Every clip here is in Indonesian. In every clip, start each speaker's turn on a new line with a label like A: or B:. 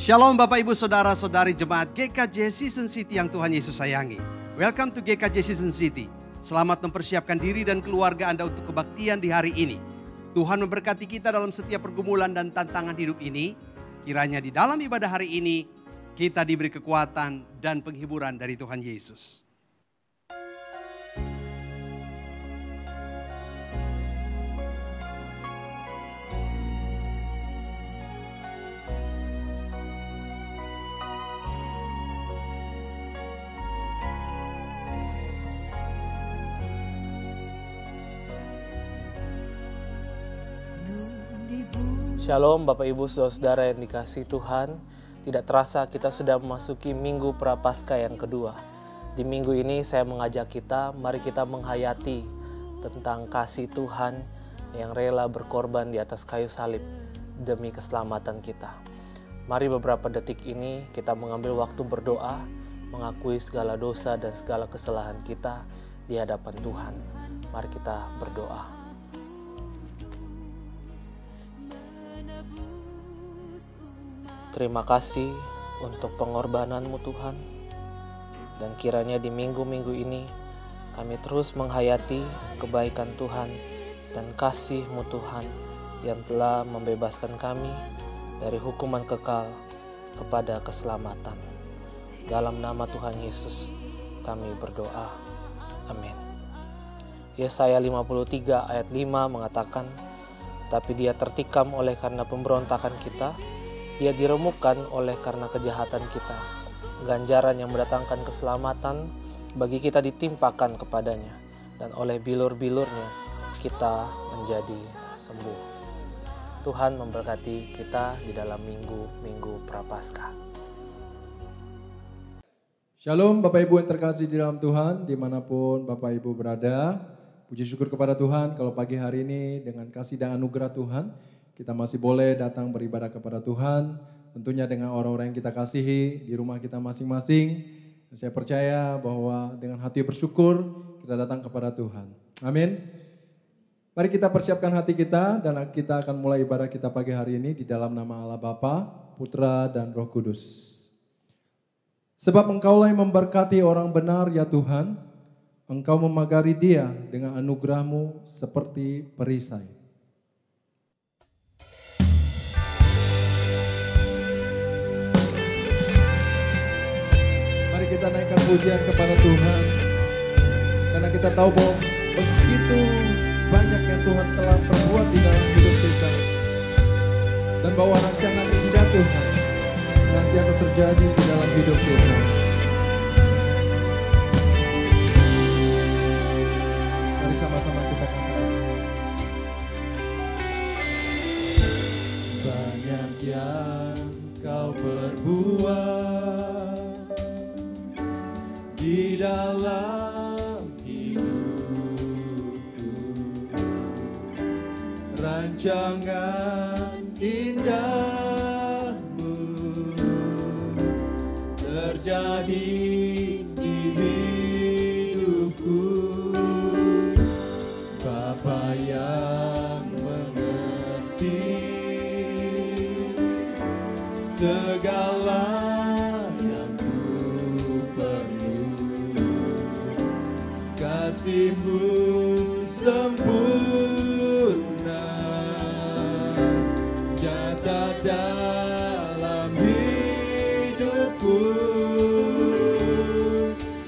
A: Shalom Bapak Ibu Saudara-saudari Jemaat GKJ Season City yang Tuhan Yesus sayangi. Welcome to GKJ Season City. Selamat mempersiapkan diri dan keluarga Anda untuk kebaktian di hari ini. Tuhan memberkati kita dalam setiap pergumulan dan tantangan hidup ini. Kiranya di dalam ibadah hari ini kita diberi kekuatan dan penghiburan dari Tuhan Yesus.
B: Shalom Bapak Ibu Saudara yang dikasihi Tuhan. Tidak terasa kita sudah memasuki Minggu Prapaskah yang kedua. Di minggu ini saya mengajak kita, mari kita menghayati tentang kasih Tuhan yang rela berkorban di atas kayu salib demi keselamatan kita. Mari beberapa detik ini kita mengambil waktu berdoa, mengakui segala dosa dan segala kesalahan kita di hadapan Tuhan. Mari kita berdoa. Terima kasih untuk pengorbanan-Mu Tuhan. Dan kiranya di minggu-minggu ini kami terus menghayati kebaikan Tuhan dan kasih-Mu Tuhan yang telah membebaskan kami dari hukuman kekal kepada keselamatan. Dalam nama Tuhan Yesus kami berdoa. Amin. Yesaya 53 ayat 5 mengatakan, "Tapi dia tertikam oleh karena pemberontakan kita, dia diremukkan oleh karena kejahatan kita. Ganjaran yang mendatangkan keselamatan bagi kita ditimpakan kepadanya, dan oleh bilur-bilurnya kita menjadi sembuh." Tuhan memberkati kita di dalam minggu Prapaskah.
C: Shalom Bapak Ibu yang terkasih di dalam Tuhan, dimanapun Bapak Ibu berada. Puji syukur kepada Tuhan kalau pagi hari ini dengan kasih dan anugerah Tuhan, kita masih boleh datang beribadah kepada Tuhan, tentunya dengan orang-orang yang kita kasihi di rumah kita masing-masing. Dan saya percaya bahwa dengan hati bersyukur kita datang kepada Tuhan. Amin. Mari kita persiapkan hati kita dan kita akan mulai ibadah kita pagi hari ini di dalam nama Allah Bapa, Putra dan Roh Kudus. Sebab Engkaulah yang memberkati orang benar ya Tuhan, Engkau memagari dia dengan anugerah-Mu seperti perisai. Kita naikkan pujian kepada Tuhan, karena kita tahu bahwa begitu banyak yang Tuhan telah perbuat di dalam hidup kita, dan bahwa rancangan indah Tuhan senantiasa terjadi di dalam hidup kita. Mari sama-sama kita katakan. Banyak yang Kau perbuat di dalam hidupku, rancangan indahmu terjadi di hidupku. Bapa yang mengerti segala yang ku perlu, kasih-Mu sempurna nyata dalam hidupku.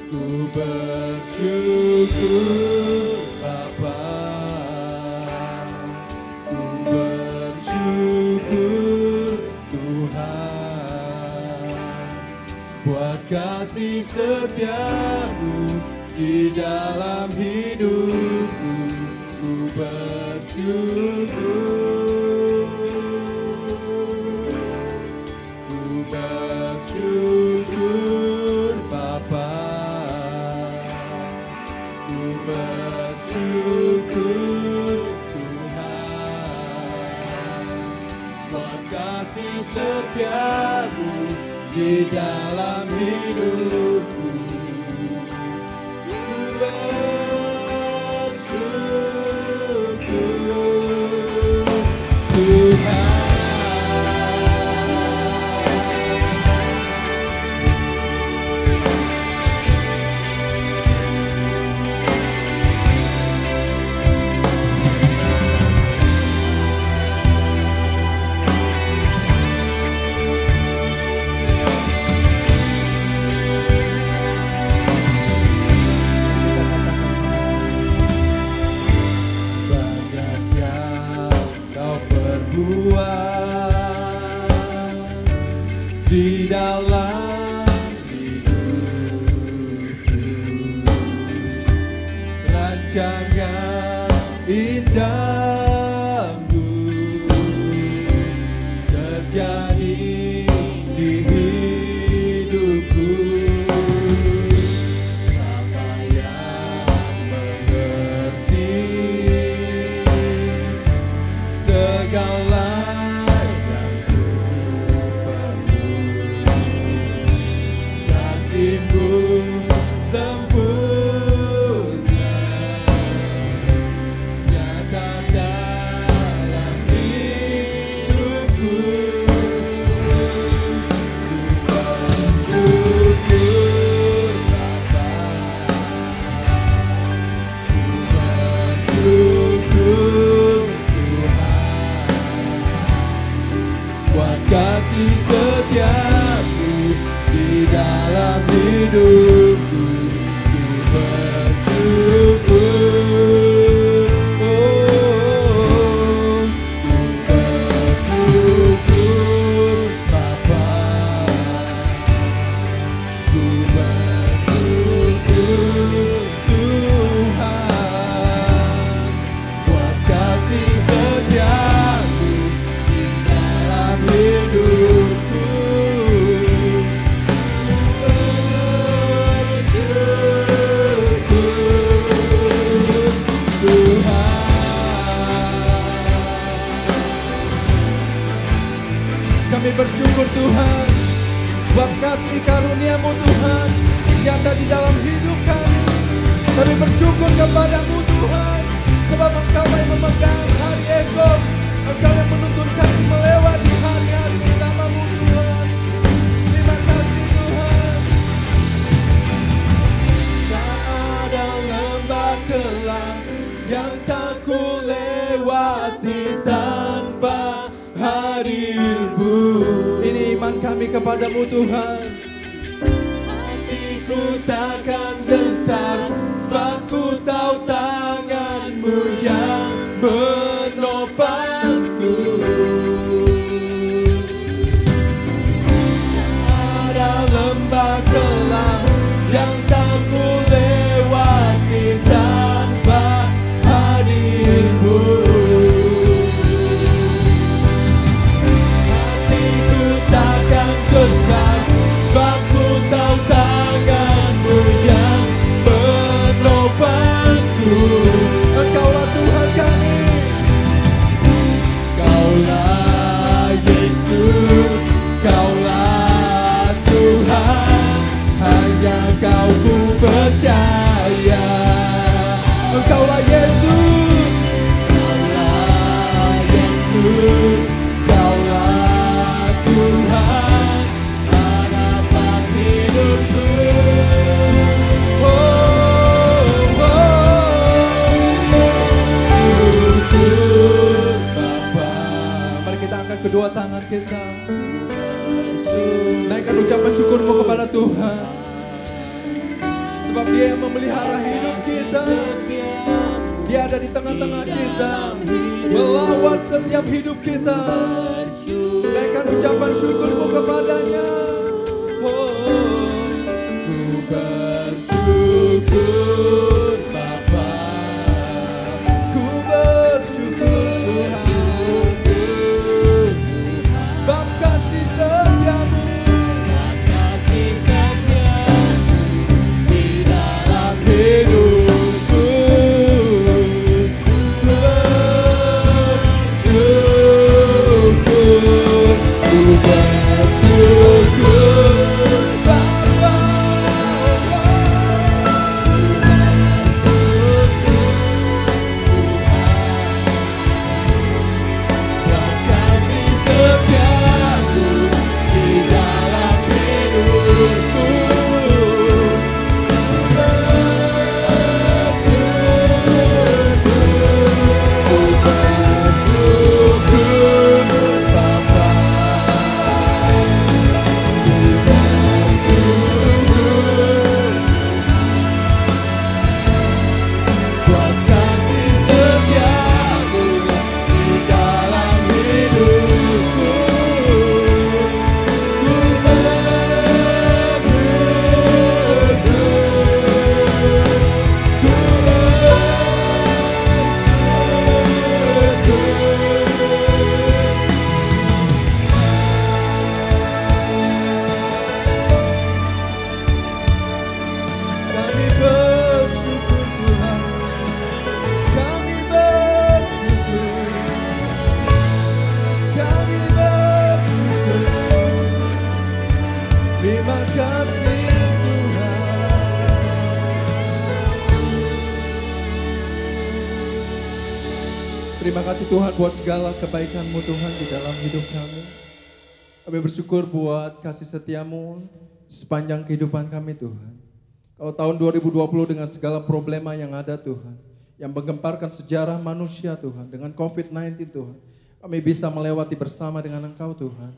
C: Ku bersyukur Bapa, ku bersyukur Tuhan, buat kasih setia-Mu di dalam hidupku. Ku bersyukur, ku bersyukur Bapa, ku bersyukur Tuhan, buat kasih setia-Mu di dalam hidupku. Di dalam hidupku, rancangan indah-Mu terjadi di hidupku. Bapa yang mengerti segala sempurna nyata dalam hidupku. Ku bersyukur Bapa, ku bersyukur Tuhan, buat kasih setia-Mu di dalam hidupku. Ku bersyukur, ku bersyukur Bapa, ku bersyukur Tuhan, buat kasih setia-Mu di dalam hidupku. Kami bersyukur Tuhan, sebab kasih karunia-Mu Tuhan nyata di dalam hidup kami. Kami bersyukur kepada-Mu Tuhan, sebab Engkau yang memegang hari esok, Engkau yang menuntun kami melewati hari-hari bersama-Mu Tuhan. Terima kasih Tuhan. Tak ada lembah kelam yang tak ku lewati tanpa hadir-Mu. Ini iman kami kepada-Mu Tuhan. Hatiku takkan gentar, sebab ku tahu tangan-Mu yang menopangku. Ada lembah kelam yang tak ku lewati tanpa hadir-Mu. Gentar, sebab ku tahu tangan-Mu yang ucapan syukurmu kepada Tuhan. Sebab Dia yang memelihara hidup kita. Dia ada di tengah-tengah kita, melawat setiap hidup kita. Naikkan ucapan syukurmu kepadanya. Oh, ku bersyukur Bapa, ku bersyukur Tuhan, sebab kasih setiamu di dalam hidupku. Terima kasih Tuhan buat segala kebaikan-Mu Tuhan di dalam hidup kami. Kami bersyukur buat kasih setiamu sepanjang kehidupan kami Tuhan. Kalau tahun 2020 dengan segala problema yang ada Tuhan, yang menggemparkan sejarah manusia Tuhan, dengan COVID-19 Tuhan, kami bisa melewati bersama dengan Engkau Tuhan.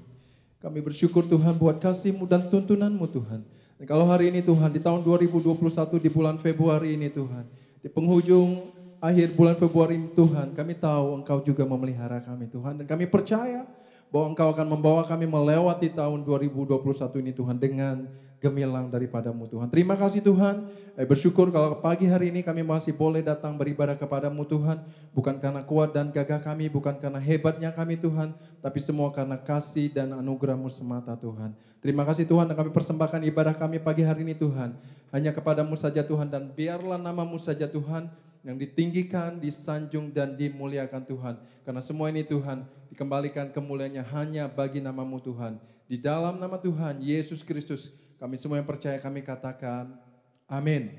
C: Kami bersyukur Tuhan buat kasih-Mu dan tuntunan-Mu Tuhan. Dan kalau hari ini Tuhan, di tahun 2021 di bulan Februari ini Tuhan, di penghujung akhir bulan Februari ini Tuhan, kami tahu Engkau juga memelihara kami Tuhan. Dan kami percaya bahwa Engkau akan membawa kami melewati tahun 2021 ini Tuhan dengan gemilang daripada-Mu Tuhan. Terima kasih Tuhan. Bersyukur kalau pagi hari ini kami masih boleh datang beribadah kepada-Mu Tuhan. Bukan karena kuat dan gagah kami, bukan karena hebatnya kami Tuhan, tapi semua karena kasih dan anugerah-Mu semata Tuhan. Terima kasih Tuhan, dan kami persembahkan ibadah kami pagi hari ini Tuhan. Hanya kepada-Mu saja Tuhan, dan biarlah nama-Mu saja Tuhan yang ditinggikan, disanjung, dan dimuliakan Tuhan. Karena semua ini Tuhan dikembalikan kemuliaannya hanya bagi nama-Mu Tuhan. Di dalam nama Tuhan Yesus Kristus kami semua yang percaya kami katakan amin.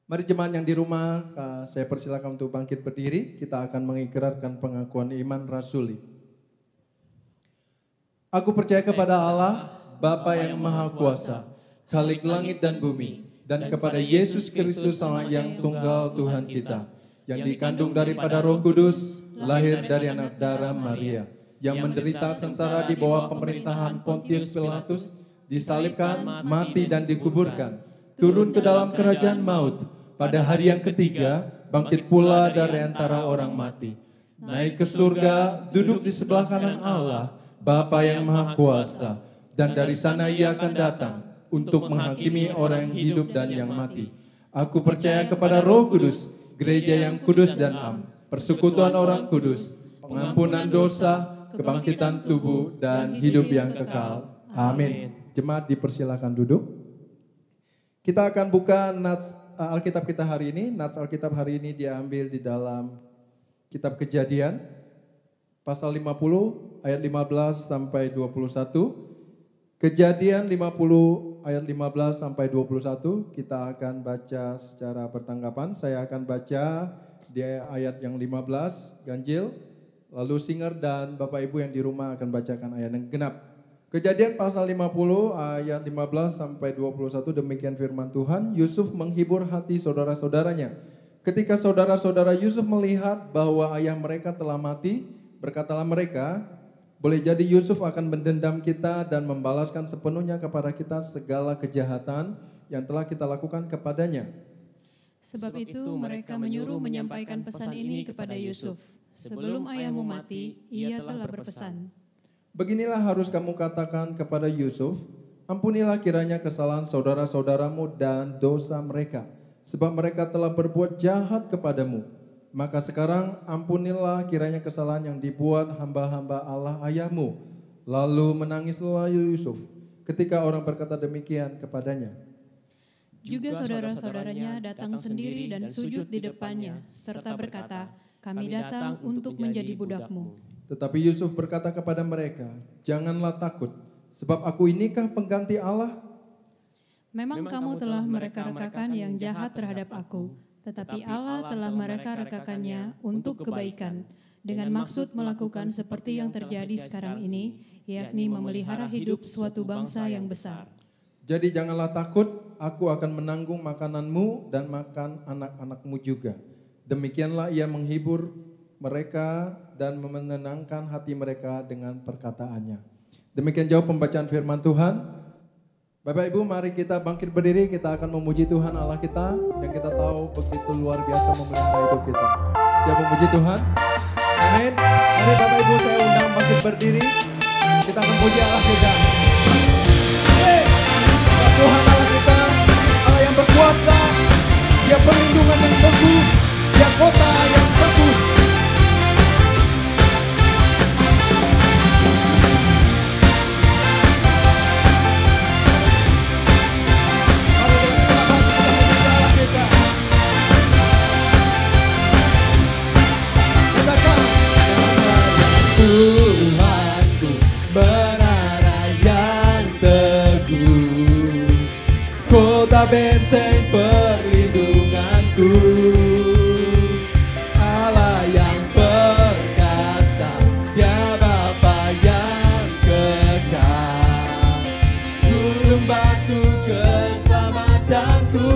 C: Mari jemaat yang di rumah, saya persilakan untuk bangkit berdiri. Kita akan mengikrarkan pengakuan iman rasuli. Aku percaya kepada Allah, Bapa yang Maha Kuasa, Khalik langit dan bumi, dan kepada Yesus Kristus Anak yang tunggal Tuhan kita, yang dikandung daripada Roh Kudus, lahir dari anak darah Maria, yang menderita sengsara di bawah pemerintahan Pontius Pilatus, disalibkan, mati dan dikuburkan, turun ke dalam kerajaan maut, pada hari yang ketiga bangkit pula dari antara orang mati, naik ke surga, duduk di sebelah kanan Allah, Bapa yang Maha Kuasa, dan dari sana Ia akan datang untuk menghakimi orang yang hidup dan yang mati. Aku percaya kepada Roh Kudus, gereja yang kudus dan am, persekutuan orang kudus, pengampunan dosa, kebangkitan tubuh, dan hidup yang kekal. Amin. Jemaat dipersilakan duduk. Kita akan buka nats Alkitab kita hari ini. Nats Alkitab hari ini diambil di dalam Kitab Kejadian, pasal 50 ayat 15 sampai 21. Kejadian 50 ayat 15 sampai 21 kita akan baca secara bertanggapan. Saya akan baca di ayat yang 15 ganjil, lalu Singer dan Bapak Ibu yang di rumah akan bacakan ayat yang genap. Kejadian pasal 50 ayat 15 sampai 21, demikian firman Tuhan. Yusuf menghibur hati saudara-saudaranya. Ketika saudara-saudara Yusuf melihat bahwa ayah mereka telah mati, berkatalah mereka, Boleh jadi Yusuf akan mendendam kita dan membalaskan sepenuhnya kepada kita segala kejahatan yang telah kita lakukan kepadanya.
D: Sebab itu mereka menyuruh menyampaikan pesan ini kepada Yusuf. Sebelum ayahmu mati, ia telah berpesan.
C: Beginilah harus kamu katakan kepada Yusuf, ampunilah kiranya kesalahan saudara-saudaramu dan dosa mereka, sebab mereka telah berbuat jahat kepadamu. Maka sekarang ampunilah kiranya kesalahan yang dibuat hamba-hamba Allah ayahmu. Lalu menangislah Yusuf ketika orang berkata demikian kepadanya.
D: Juga saudara-saudaranya datang sendiri dan sujud di depannya, serta berkata, kami datang untuk menjadi budakmu.
C: Tetapi Yusuf berkata kepada mereka, janganlah takut, sebab aku inikah pengganti Allah?
D: Memang kamu telah mereka-rekakan yang jahat terhadap aku, tetapi Allah telah mereka-rekakannya untuk kebaikan, dengan maksud melakukan seperti yang terjadi sekarang ini, yakni memelihara hidup suatu bangsa yang besar.
C: Jadi janganlah takut, aku akan menanggung makananmu dan makan anak-anakmu juga. Demikianlah ia menghibur mereka dan menenangkan hati mereka dengan perkataannya. Demikian jauh pembacaan firman Tuhan. Bapak Ibu, mari kita bangkit berdiri, kita akan memuji Tuhan Allah kita yang kita tahu begitu luar biasa memelihara hidup kita. Siap memuji Tuhan? Amin. Mari Bapak Ibu, saya undang bangkit berdiri, kita akan puji Allah kita. Tuhan Allah kita, Allah yang berkuasa, Dia perlindungan yang teguh, Dia kota yang teguh. Tuhanku menara yang teguh, kota benteng perlindunganku, Allah yang perkasa, Dia Bapa yang kekal, gunung batu keselamatanku,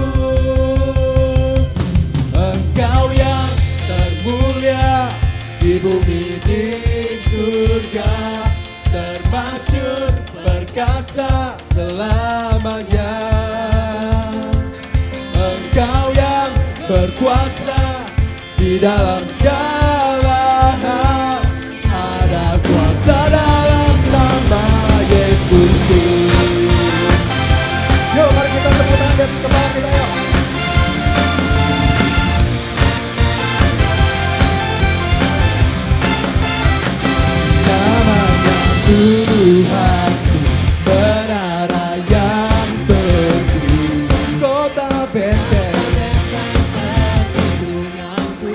C: Engkau yang termulia di bumi di surga, termasyhur perkasa selamanya. Engkau yang berkuasa di dalam segala hal, ada kuasa dalam nama Yesus. Yuk mari kita tepuk tangan di atas kepala kita, yuk. Tuhanku menara yang teguh, kota benteng perlindunganku,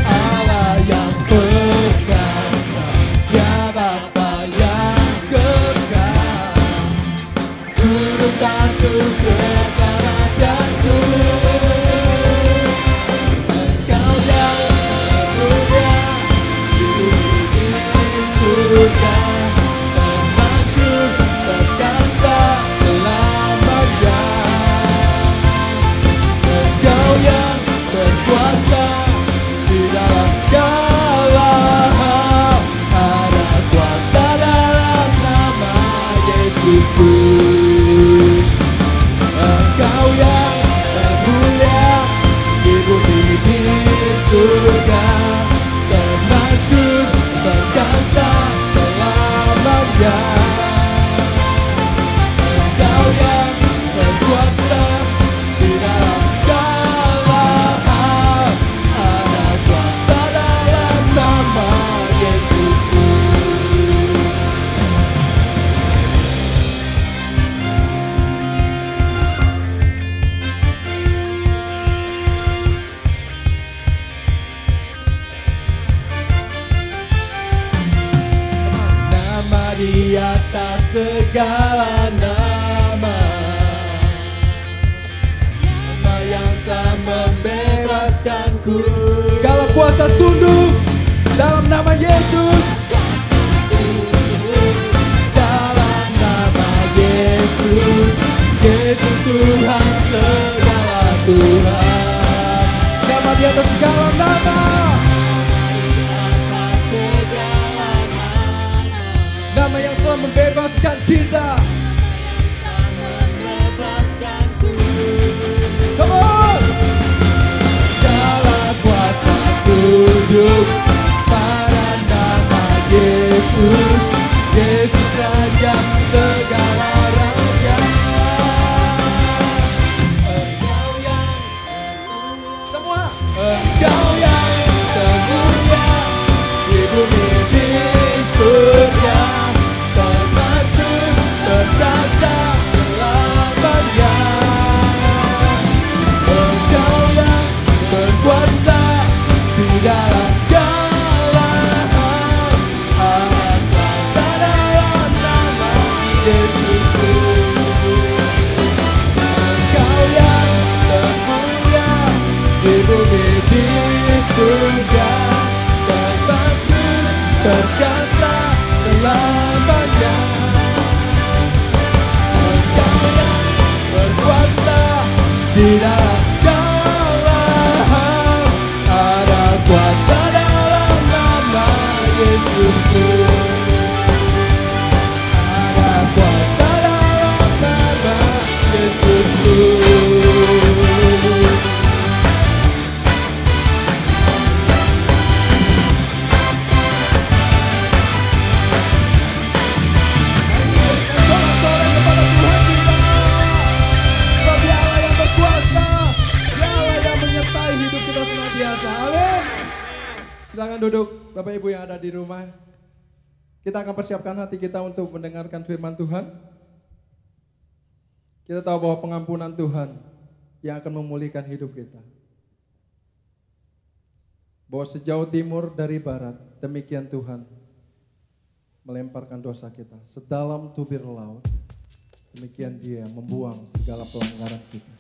C: Allah yang perkasa, Dia Bapa yang kekal, gunung batu keselamatanku, Engkau yang mulia di bumi surga, termasyhur perkasa selamanya. Engkau yang berkuasa di dalam segala hal, ada kuasa dalam nama Yesusku. Engkau yang termulia di bumi di surga, termasyhur perkasa selamanya. Engkau yang berkuasa di dalam segala hal, ada kuasa dalam nama Yesusku. Di atas segala nama, nama yang telah membebaskanku. Segala kuasa tunduk dalam nama Yesus. Dalam nama Yesus, Yesus Tuhan segala Tuhan. Nama di atas segala nama. Di atas segala yang telah membebaskan kita. Come on! Segala kuasa tunduk pada nama Yesus. Yesus Raja segala raja. Engkau yang semua. Engkau yang termulia di bumi di surga, termasuk berkasa selamanya. Engkau yang berkuasa di dalam segala hal. Ada kuasa dalam nama Yesus. Engkau yang termulia di bumi di surga, termasuk berkasa selamanya. Engkau yang berkuasa di dalam segala hal. Ada kuasa dalam nama Yesus. Ada kuasa dalam nama Yesus. Silakan duduk, Bapak Ibu yang ada di rumah. Kita akan persiapkan hati kita untuk mendengarkan firman Tuhan. Kita tahu bahwa pengampunan Tuhan yang akan memulihkan hidup kita. Bahwa sejauh timur dari barat, demikian Tuhan melemparkan dosa kita. Sedalam tubir laut, demikian Dia membuang segala pelanggaran kita.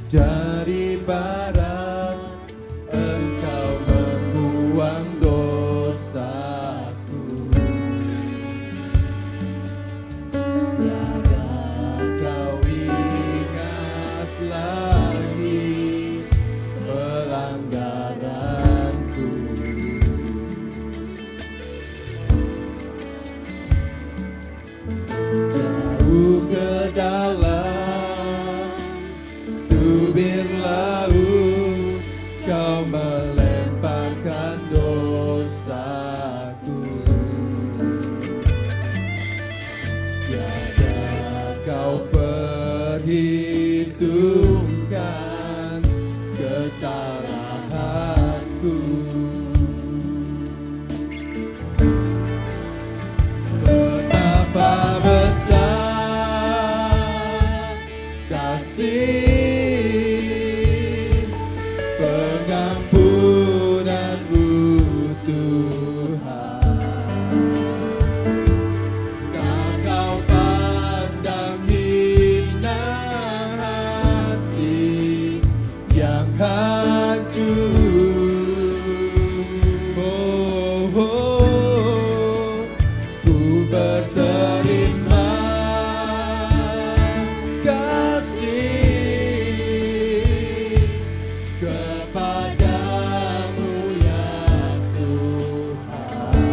C: Dari barat Engkau membuang dosaku. Tiada Kau ingat lagi pelanggaranku. kesalahanku. Betapa besar kasih pengampunan-Mu Tuhan. Tak Kau pandang hina hati yang hancur. Oh, oh, ku berterima kasih kepadamu ya Tuhan.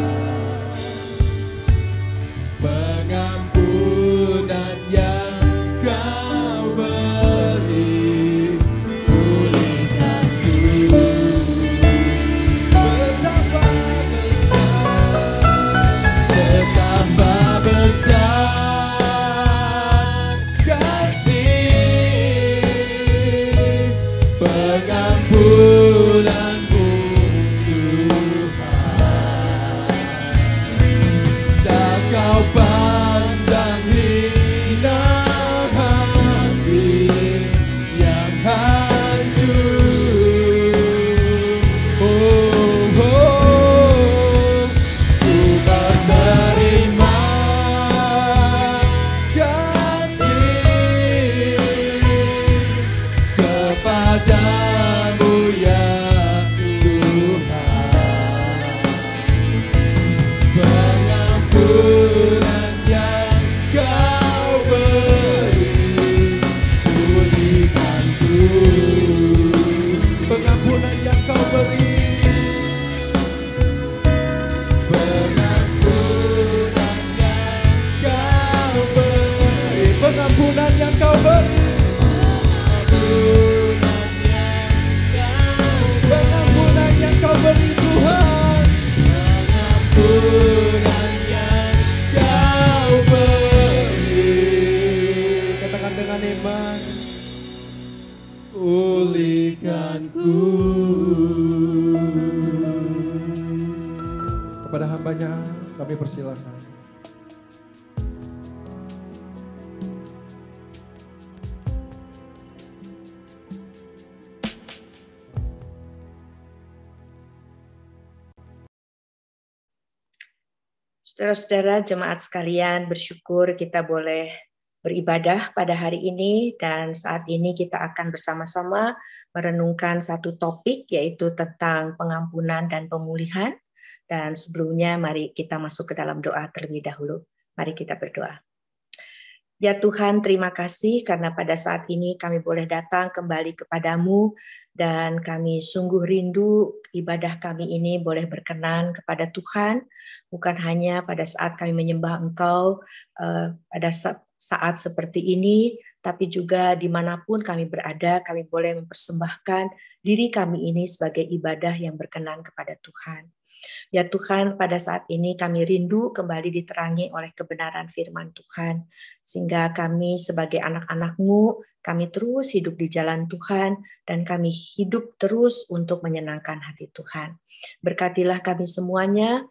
C: Pengampunan yang Kau beri, pulihkanku. Betapa besar kasih pengampunan-Mu Tuhan. Tak Kau pandang hina hati yang hancur. Oh, oh, ku berterima kasih kepadamu ya Tuhan. Pengampunan yang Kau beri, pulihkanku. Pengampunan yang Kau beri, pengampunan yang Kau beri, pengampunan yang Kau beri, pengampunan yang Kau beri Tuhan. Pengampunan yang Kau beri. Katakan dengan iman, pulihkanku. Kepada hamba-Nya kami persilakan.
E: Saudara-saudara jemaat sekalian, bersyukur kita boleh beribadah pada hari ini, dan saat ini kita akan bersama-sama merenungkan satu topik, yaitu tentang pengampunan dan pemulihan. Dan sebelumnya mari kita masuk ke dalam doa terlebih dahulu. Mari kita berdoa. Ya Tuhan, terima kasih karena pada saat ini kami boleh datang kembali kepadamu, dan kami sungguh rindu ibadah kami ini boleh berkenan kepada Tuhan, bukan hanya pada saat kami menyembah Engkau pada saat seperti ini, tapi juga dimanapun kami berada, kami boleh mempersembahkan diri kami ini sebagai ibadah yang berkenan kepada Tuhan. Ya Tuhan, pada saat ini kami rindu kembali diterangi oleh kebenaran firman Tuhan, sehingga kami sebagai anak-anak-Mu, kami terus hidup di jalan Tuhan, dan kami hidup terus untuk menyenangkan hati Tuhan. Berkatilah kami semuanya,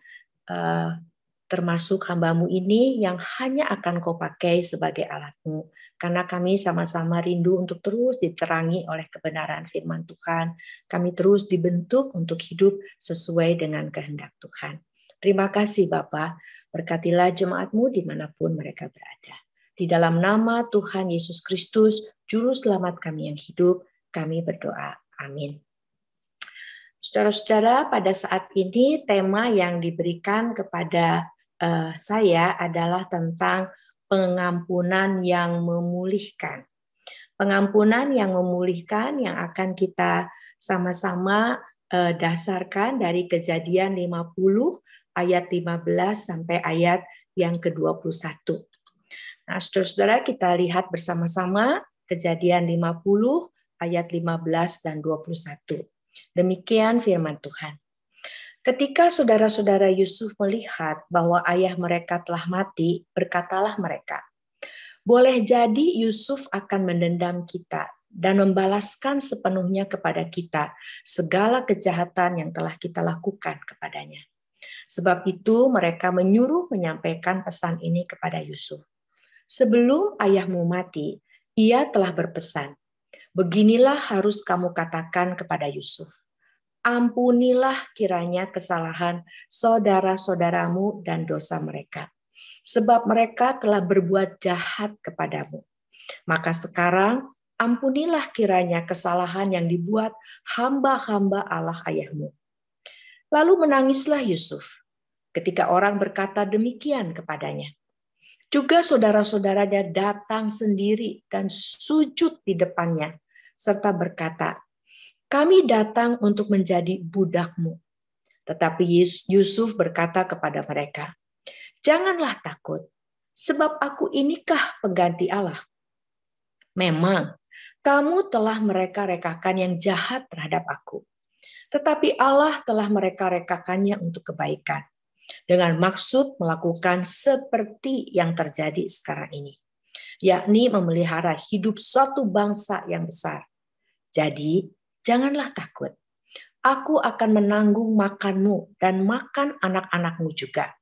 E: termasuk hamba-Mu ini yang hanya akan Kau pakai sebagai alat-Mu, karena kami sama-sama rindu untuk terus diterangi oleh kebenaran firman Tuhan. Kami terus dibentuk untuk hidup sesuai dengan kehendak Tuhan. Terima kasih Bapa, berkatilah jemaat-Mu dimanapun mereka berada. Di dalam nama Tuhan Yesus Kristus, Juru Selamat kami yang hidup, kami berdoa. Amin. Saudara-saudara, pada saat ini tema yang diberikan kepada saya adalah tentang pengampunan yang memulihkan. Pengampunan yang memulihkan yang akan kita sama-sama dasarkan dari Kejadian 50 ayat 15 sampai ayat yang ke-21. Nah, saudara-saudara, kita lihat bersama-sama Kejadian 50 ayat 15 dan 21. Demikian firman Tuhan. Ketika saudara-saudara Yusuf melihat bahwa ayah mereka telah mati, berkatalah mereka, "Boleh jadi Yusuf akan mendendam kita dan membalaskan sepenuhnya kepada kita segala kejahatan yang telah kita lakukan kepadanya. Sebab itu mereka menyuruh menyampaikan pesan ini kepada Yusuf. Sebelum ayahmu mati, ia telah berpesan, beginilah harus kamu katakan kepada Yusuf. Ampunilah kiranya kesalahan saudara-saudaramu dan dosa mereka. Sebab mereka telah berbuat jahat kepadamu. Maka sekarang ampunilah kiranya kesalahan yang dibuat hamba-hamba Allah ayahmu. Lalu menangislah Yusuf ketika orang berkata demikian kepadanya. Juga saudara-saudaranya datang sendiri dan sujud di depannya, serta berkata, kami datang untuk menjadi budakmu. Tetapi Yusuf berkata kepada mereka, janganlah takut, sebab aku inikah pengganti Allah. Memang, kamu telah mereka-rekakan yang jahat terhadap aku. Tetapi Allah telah mereka-rekakannya untuk kebaikan. Dengan maksud melakukan seperti yang terjadi sekarang ini. Yakni memelihara hidup suatu bangsa yang besar. Jadi, janganlah takut. Aku akan menanggung makanmu dan makan anak-anakmu juga.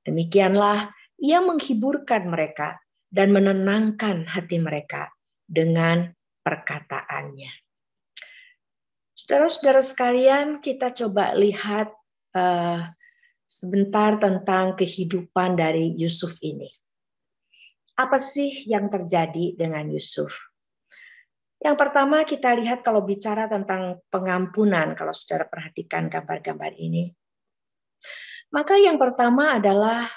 E: Demikianlah ia menghiburkan mereka dan menenangkan hati mereka dengan perkataannya. Saudara-saudara sekalian, kita coba lihat sebentar tentang kehidupan dari Yusuf ini. Apa sih yang terjadi dengan Yusuf? Yang pertama kita lihat kalau bicara tentang pengampunan, kalau saudara perhatikan gambar-gambar ini. Maka yang pertama adalah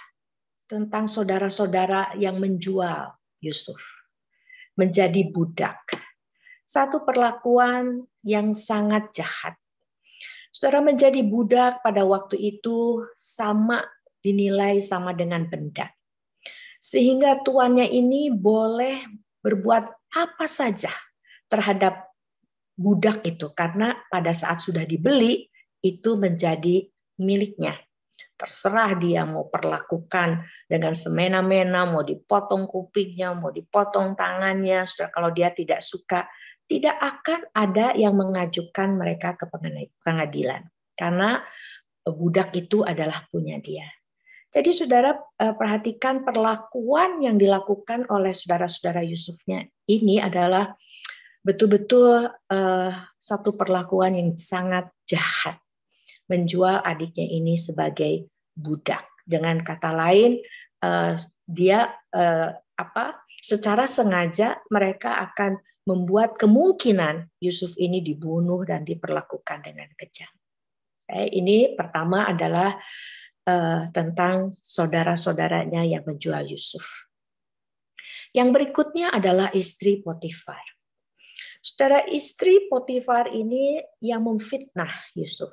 E: tentang saudara-saudara yang menjual Yusuf menjadi budak. Satu perlakuan yang sangat jahat. Saudara, menjadi budak pada waktu itu dinilai sama dengan benda. Sehingga tuannya ini boleh berbuat apa saja terhadap budak itu. Karena pada saat sudah dibeli, itu menjadi miliknya. Terserah dia mau perlakukan dengan semena-mena, mau dipotong kupingnya, mau dipotong tangannya. Saudara, kalau dia tidak suka, tidak akan ada yang mengajukan mereka ke pengadilan. Karena budak itu adalah punya dia. Jadi saudara perhatikan perlakuan yang dilakukan oleh saudara-saudara Yusufnya ini adalah betul-betul satu perlakuan yang sangat jahat. Menjual adiknya ini sebagai budak. Dengan kata lain, dia secara sengaja mereka akan membuat kemungkinan Yusuf ini dibunuh dan diperlakukan dengan kejam. Ini pertama adalah tentang saudara-saudaranya yang menjual Yusuf. Yang berikutnya adalah istri Potifar. Saudara, istri Potifar ini yang memfitnah Yusuf.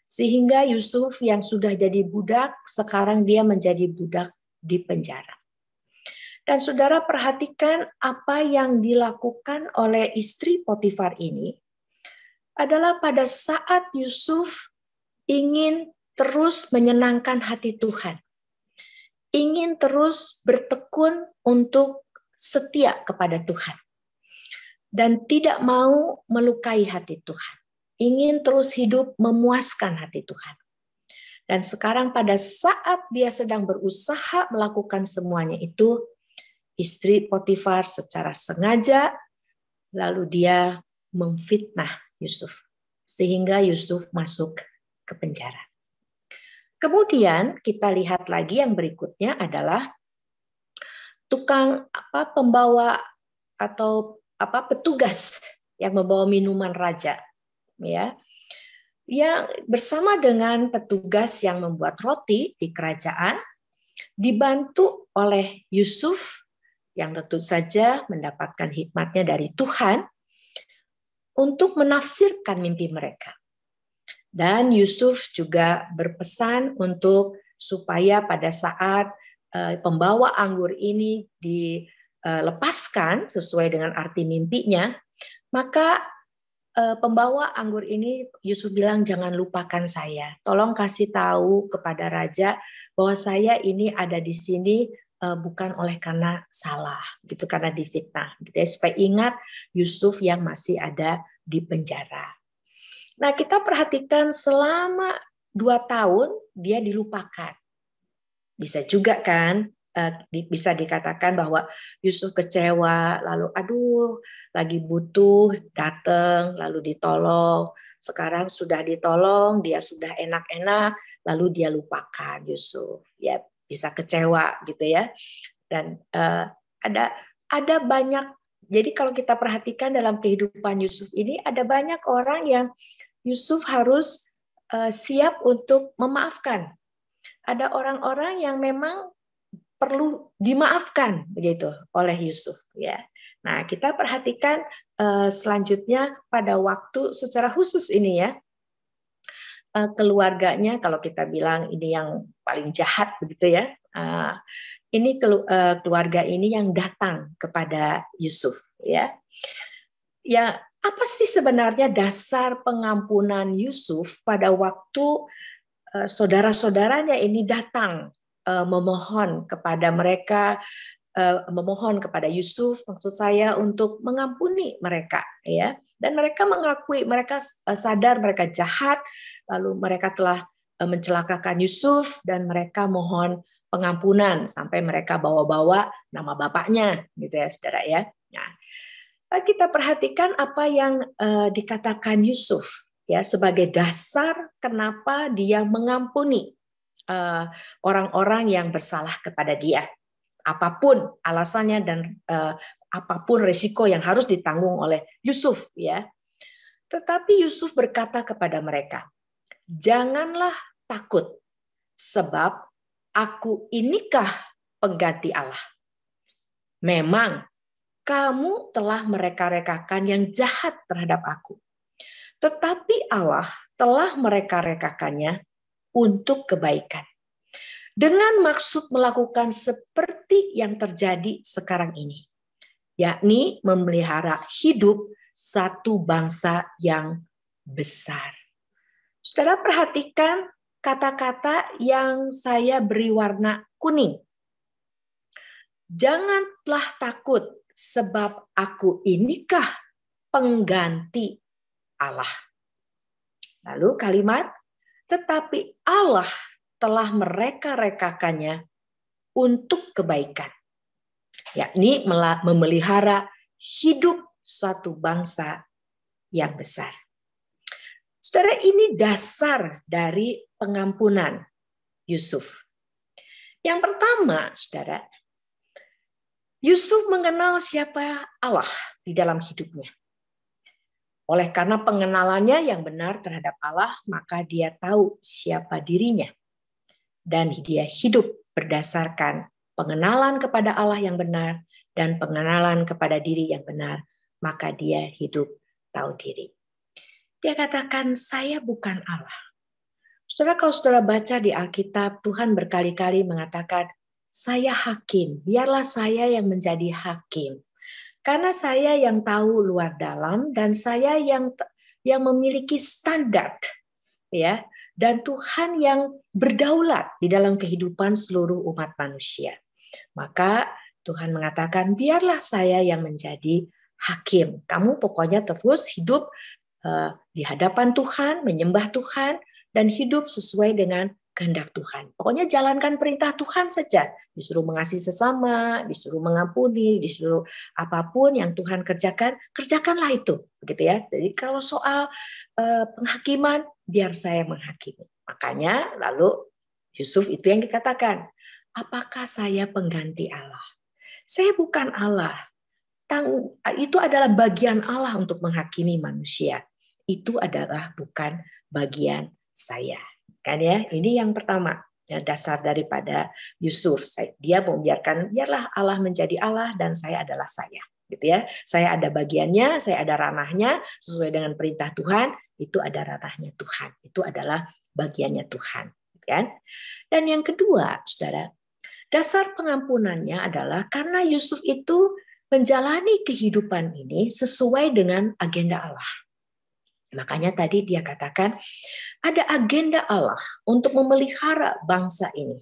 E: Sehingga Yusuf yang sudah jadi budak, sekarang dia menjadi budak di penjara. Dan saudara perhatikan apa yang dilakukan oleh istri Potifar ini adalah pada saat Yusuf ingin terus menyenangkan hati Tuhan. Ingin terus bertekun untuk setia kepada Tuhan. Dan tidak mau melukai hati Tuhan. Ingin terus hidup memuaskan hati Tuhan. Dan sekarang pada saat dia sedang berusaha melakukan semuanya itu, istri Potifar secara sengaja, lalu dia memfitnah Yusuf. Sehingga Yusuf masuk ke penjara. Kemudian kita lihat lagi yang berikutnya adalah pembawa atau petugas yang membawa minuman raja. Ya, yang bersama dengan petugas yang membuat roti di kerajaan, dibantu oleh Yusuf yang tentu saja mendapatkan hikmatnya dari Tuhan untuk menafsirkan mimpi mereka. Dan Yusuf juga berpesan untuk supaya pada saat pembawa anggur ini dilepaskan sesuai dengan arti mimpinya, maka pembawa anggur ini Yusuf bilang jangan lupakan saya. Tolong kasih tahu kepada raja bahwa saya ini ada di sini bukan oleh karena salah, gitu, karena difitnah, gitu ya, supaya ingat Yusuf yang masih ada di penjara. Nah, kita perhatikan selama 2 tahun dia dilupakan. Bisa juga kan, bisa dikatakan bahwa Yusuf kecewa, lalu aduh lagi butuh datang, lalu ditolong. Sekarang sudah ditolong, dia sudah enak-enak, lalu dia lupakan Yusuf. Ya, bisa kecewa gitu ya. Dan ada banyak. Jadi kalau kita perhatikan dalam kehidupan Yusuf ini, ada banyak orang yang Yusuf harus siap untuk memaafkan. Ada orang-orang yang memang perlu dimaafkan begitu oleh Yusuf, ya. Nah, kita perhatikan selanjutnya pada waktu secara khusus ini ya, keluarganya, kalau kita bilang ini yang paling jahat begitu ya, ini keluarga ini yang datang kepada Yusuf, ya. Ya, apa sih sebenarnya dasar pengampunan Yusuf pada waktu saudara-saudaranya ini datang memohon kepada mereka, memohon kepada Yusuf, maksud saya, untuk mengampuni mereka, ya. Dan mereka mengakui, mereka sadar mereka jahat, lalu mereka telah mencelakakan Yusuf, dan mereka mohon pengampunan sampai mereka bawa-bawa nama bapaknya, gitu ya, saudara ya. Nah, kita perhatikan apa yang dikatakan Yusuf ya sebagai dasar kenapa dia mengampuni orang-orang yang bersalah kepada dia, apapun alasannya dan apapun risiko yang harus ditanggung oleh Yusuf ya. Tetapi Yusuf berkata kepada mereka, janganlah takut, sebab aku inikah pengganti Allah. Memang kamu telah mereka-rekakan yang jahat terhadap aku, tetapi Allah telah mereka-rekakannya untuk kebaikan, dengan maksud melakukan seperti yang terjadi sekarang ini, yakni memelihara hidup satu bangsa yang besar. Saudara perhatikan kata-kata yang saya beri warna kuning. Janganlah takut, sebab aku inikah pengganti Allah. Lalu kalimat, tetapi Allah telah mereka-rekakannya untuk kebaikan, yakni memelihara hidup satu bangsa yang besar. Saudara, ini dasar dari pengampunan Yusuf. Yang pertama, saudara, Yusuf mengenal siapa Allah di dalam hidupnya. Oleh karena pengenalannya yang benar terhadap Allah, maka dia tahu siapa dirinya. Dan dia hidup berdasarkan pengenalan kepada Allah yang benar dan pengenalan kepada diri yang benar, maka dia hidup tahu diri. Dia katakan, saya bukan Allah. Saudara, kalau saudara baca di Alkitab, Tuhan berkali-kali mengatakan, saya hakim, biarlah saya yang menjadi hakim. Karena saya yang tahu luar dalam dan saya yang memiliki standar, ya. Dan Tuhan yang berdaulat di dalam kehidupan seluruh umat manusia. Maka Tuhan mengatakan, biarlah saya yang menjadi hakim. Kamu pokoknya terus hidup di hadapan Tuhan, menyembah Tuhan, dan hidup sesuai dengan kehendak Tuhan. Pokoknya jalankan perintah Tuhan saja. Disuruh mengasihi sesama, disuruh mengampuni, disuruh apapun yang Tuhan kerjakan, kerjakanlah itu. Begitu ya. Jadi kalau soal penghakiman, biar saya menghakimi. Makanya lalu Yusuf itu yang dikatakan, apakah saya pengganti Allah? Saya bukan Allah. Itu adalah bagian Allah untuk menghakimi manusia. Itu adalah bukan bagian saya. Kan ya, ini yang pertama, ya, dasar daripada Yusuf. Dia membiarkan, biarlah Allah menjadi Allah dan saya adalah saya, gitu ya. Saya ada bagiannya, saya ada ranahnya sesuai dengan perintah Tuhan. Itu ada ranahnya Tuhan. Itu adalah bagiannya Tuhan, kan? Dan yang kedua, saudara, dasar pengampunannya adalah karena Yusuf itu menjalani kehidupan ini sesuai dengan agenda Allah. Makanya tadi dia katakan ada agenda Allah untuk memelihara bangsa ini.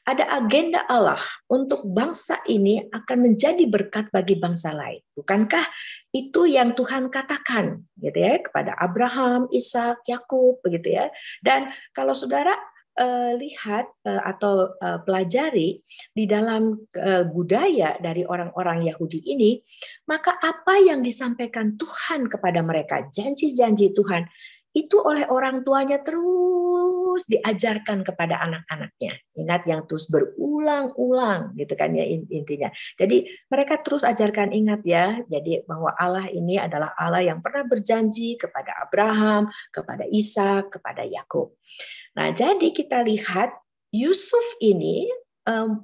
E: Ada agenda Allah untuk bangsa ini akan menjadi berkat bagi bangsa lain. Bukankah itu yang Tuhan katakan gitu ya kepada Abraham, Ishak, Yakub begitu ya. Dan kalau saudara lihat atau pelajari di dalam budaya dari orang-orang Yahudi ini, maka apa yang disampaikan Tuhan kepada mereka, janji-janji Tuhan, itu oleh orang tuanya terus diajarkan kepada anak-anaknya. Ingat, yang terus berulang-ulang gitu kan ya intinya. Jadi mereka terus ajarkan, ingat ya, jadi bahwa Allah ini adalah Allah yang pernah berjanji kepada Abraham, kepada Ishak, kepada Yakub. Nah, jadi kita lihat Yusuf ini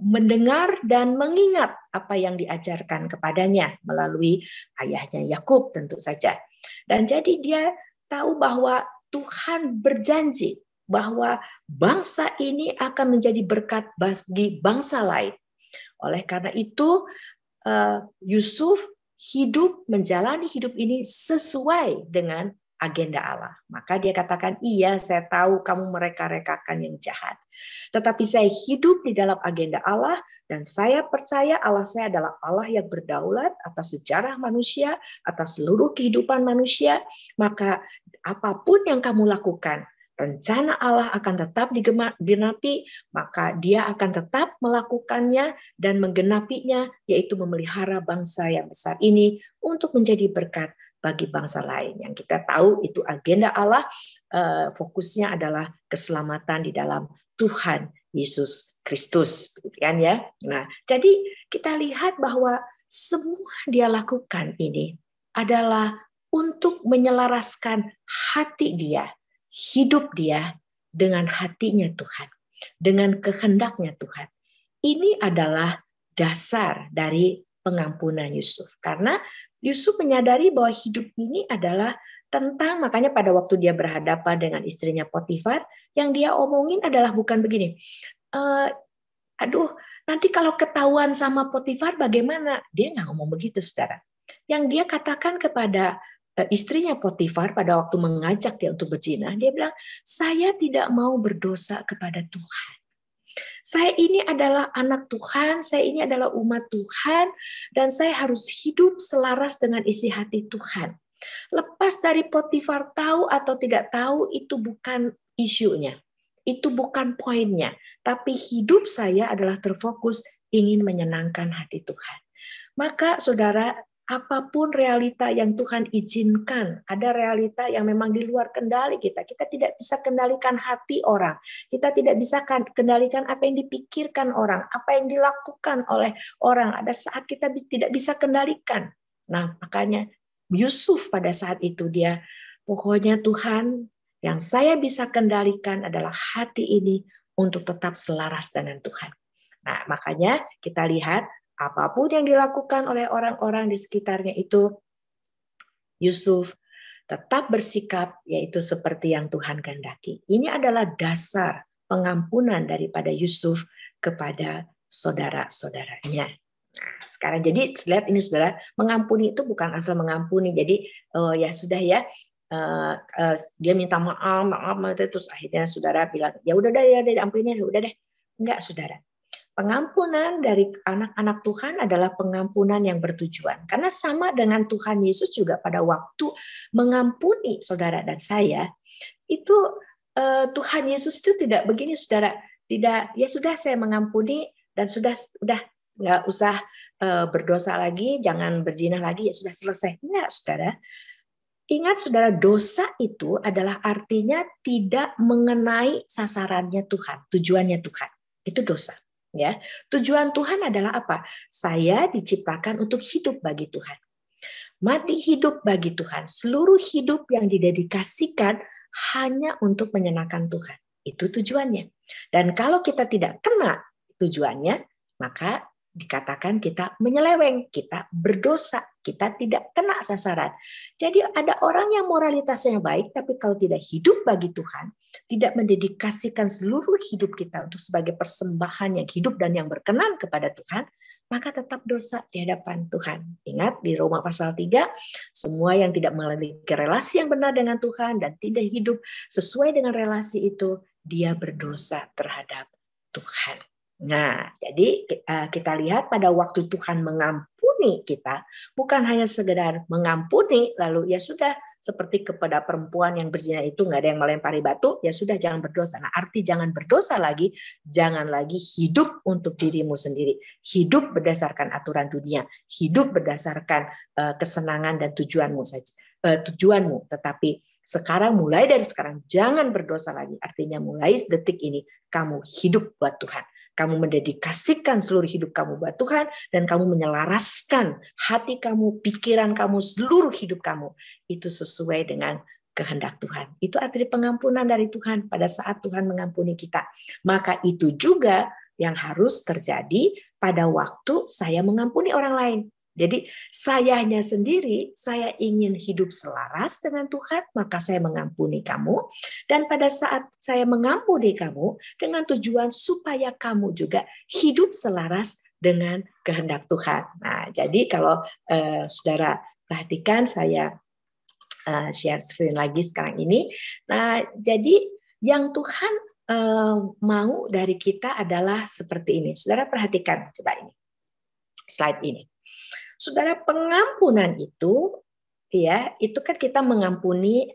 E: mendengar dan mengingat apa yang diajarkan kepadanya melalui ayahnya Yakub tentu saja. Dan jadi dia tahu bahwa Tuhan berjanji bahwa bangsa ini akan menjadi berkat bagi bangsa lain. Oleh karena itu Yusuf menjalani hidup ini sesuai dengan agenda Allah. Maka dia katakan, iya saya tahu kamu mereka-rekakan yang jahat. Tetapi saya hidup di dalam agenda Allah dan saya percaya Allah saya adalah Allah yang berdaulat atas sejarah manusia, atas seluruh kehidupan manusia. Maka apapun yang kamu lakukan, rencana Allah akan tetap digenapi, maka dia akan tetap melakukannya dan menggenapinya, yaitu memelihara bangsa yang besar ini untuk menjadi berkat bagi bangsa lain. Yang kita tahu itu agenda Allah, fokusnya adalah keselamatan di dalam Tuhan Yesus Kristus, kan ya. Nah, jadi kita lihat bahwa semua dia lakukan ini adalah untuk menyelaraskan hati dia, hidup dia dengan hatinya Tuhan, dengan kehendaknya Tuhan. Ini adalah dasar dari pengampunan Yusuf, karena Yusuf menyadari bahwa hidup ini adalah tentang, makanya pada waktu dia berhadapan dengan istrinya Potifar, yang dia omongin adalah bukan begini, aduh nanti kalau ketahuan sama Potifar bagaimana? Dia nggak ngomong begitu, saudara. Yang dia katakan kepada istrinya Potifar pada waktu mengajak dia untuk berzina, dia bilang, saya tidak mau berdosa kepada Tuhan. Saya ini adalah anak Tuhan, saya ini adalah umat Tuhan, dan saya harus hidup selaras dengan isi hati Tuhan. Lepas dari Potifar tahu atau tidak tahu, itu bukan isunya. Itu bukan poinnya. Tapi hidup saya adalah terfokus ingin menyenangkan hati Tuhan. Maka saudara, apapun realita yang Tuhan izinkan, ada realita yang memang di luar kendali kita. Kita tidak bisa kendalikan hati orang. Kita tidak bisa kendalikan apa yang dipikirkan orang, apa yang dilakukan oleh orang. Ada saat kita tidak bisa kendalikan. Nah, makanya Yusuf pada saat itu dia, pokoknya Tuhan, yang saya bisa kendalikan adalah hati ini untuk tetap selaras dengan Tuhan. Nah, makanya kita lihat apapun yang dilakukan oleh orang-orang di sekitarnya itu, Yusuf tetap bersikap yaitu seperti yang Tuhan kehendaki. Ini adalah dasar pengampunan daripada Yusuf kepada saudara-saudaranya. Nah, sekarang jadi lihat ini saudara, mengampuni itu bukan asal mengampuni. Jadi ya sudah ya, dia minta maaf terus akhirnya saudara bilang ya udah deh, ya diampuni, udah deh. Enggak, saudara. Pengampunan dari anak-anak Tuhan adalah pengampunan yang bertujuan. Karena sama dengan Tuhan Yesus juga pada waktu mengampuni saudara dan saya, itu Tuhan Yesus itu tidak begini, saudara. Tidak, ya sudah saya mengampuni dan sudah nggak usah berdosa lagi, jangan berzina lagi, ya sudah selesai. Enggak, saudara. Ingat saudara, dosa itu adalah artinya tidak mengenai sasarannya Tuhan, tujuannya Tuhan. Itu dosa. Ya, tujuan Tuhan adalah apa? Saya diciptakan untuk hidup bagi Tuhan. Mati hidup bagi Tuhan. Seluruh hidup yang didedikasikan hanya untuk menyenangkan Tuhan. Itu tujuannya. Dan kalau kita tidak kena tujuannya, maka dikatakan kita menyeleweng, kita berdosa, kita tidak kena sasaran. Jadi ada orang yang moralitasnya baik, tapi kalau tidak hidup bagi Tuhan, tidak mendedikasikan seluruh hidup kita untuk sebagai persembahan yang hidup dan yang berkenan kepada Tuhan, maka tetap dosa di hadapan Tuhan. Ingat di Roma pasal 3, semua yang tidak memiliki relasi yang benar dengan Tuhan dan tidak hidup sesuai dengan relasi itu, dia berdosa terhadap Tuhan. Nah, jadi kita lihat pada waktu Tuhan mengampuni kita, bukan hanya sekedar mengampuni, lalu ya sudah, seperti kepada perempuan yang berzina itu nggak ada yang melempari batu, ya sudah jangan berdosa. Nah, arti jangan berdosa lagi, jangan lagi hidup untuk dirimu sendiri. Hidup berdasarkan aturan dunia, hidup berdasarkan kesenangan dan tujuanmu saja. Tujuanmu, tetapi mulai dari sekarang jangan berdosa lagi. Artinya mulai detik ini kamu hidup buat Tuhan. Kamu mendedikasikan seluruh hidup kamu buat Tuhan, dan kamu menyelaraskan hati kamu, pikiran kamu, seluruh hidup kamu itu sesuai dengan kehendak Tuhan. Itu arti pengampunan dari Tuhan pada saat Tuhan mengampuni kita. Maka itu juga yang harus terjadi pada waktu saya mengampuni orang lain. Jadi sayanya sendiri, saya ingin hidup selaras dengan Tuhan, maka saya mengampuni kamu. Dan pada saat saya mengampuni kamu, dengan tujuan supaya kamu juga hidup selaras dengan kehendak Tuhan. Nah, jadi kalau saudara perhatikan, saya share screen lagi sekarang ini. Nah, jadi yang Tuhan mau dari kita adalah seperti ini. Saudara perhatikan, coba ini, slide ini. Saudara, pengampunan itu, ya, itu kan kita mengampuni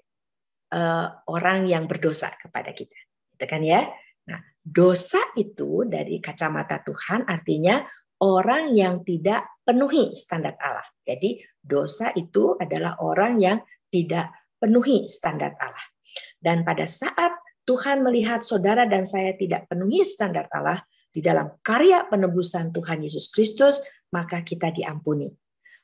E: orang yang berdosa kepada kita, gitu kan ya. Nah, dosa itu dari kacamata Tuhan artinya orang yang tidak penuhi standar Allah. Jadi dosa itu adalah orang yang tidak penuhi standar Allah. Dan pada saat Tuhan melihat saudara dan saya tidak penuhi standar Allah, di dalam karya penebusan Tuhan Yesus Kristus, maka kita diampuni.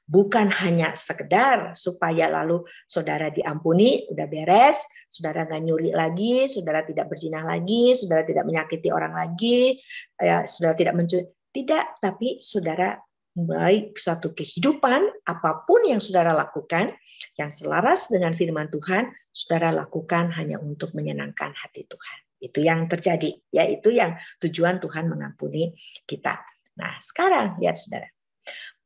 E: Bukan hanya sekedar supaya lalu saudara diampuni, udah beres, saudara nggak nyuri lagi, saudara tidak berzina lagi, saudara tidak menyakiti orang lagi, ya, saudara tidak mencuri. Tidak, tapi saudara mulai suatu kehidupan, apapun yang saudara lakukan, yang selaras dengan firman Tuhan, saudara lakukan hanya untuk menyenangkan hati Tuhan. Itu yang terjadi, ya, itu yang tujuan Tuhan mengampuni kita. Nah, sekarang lihat saudara,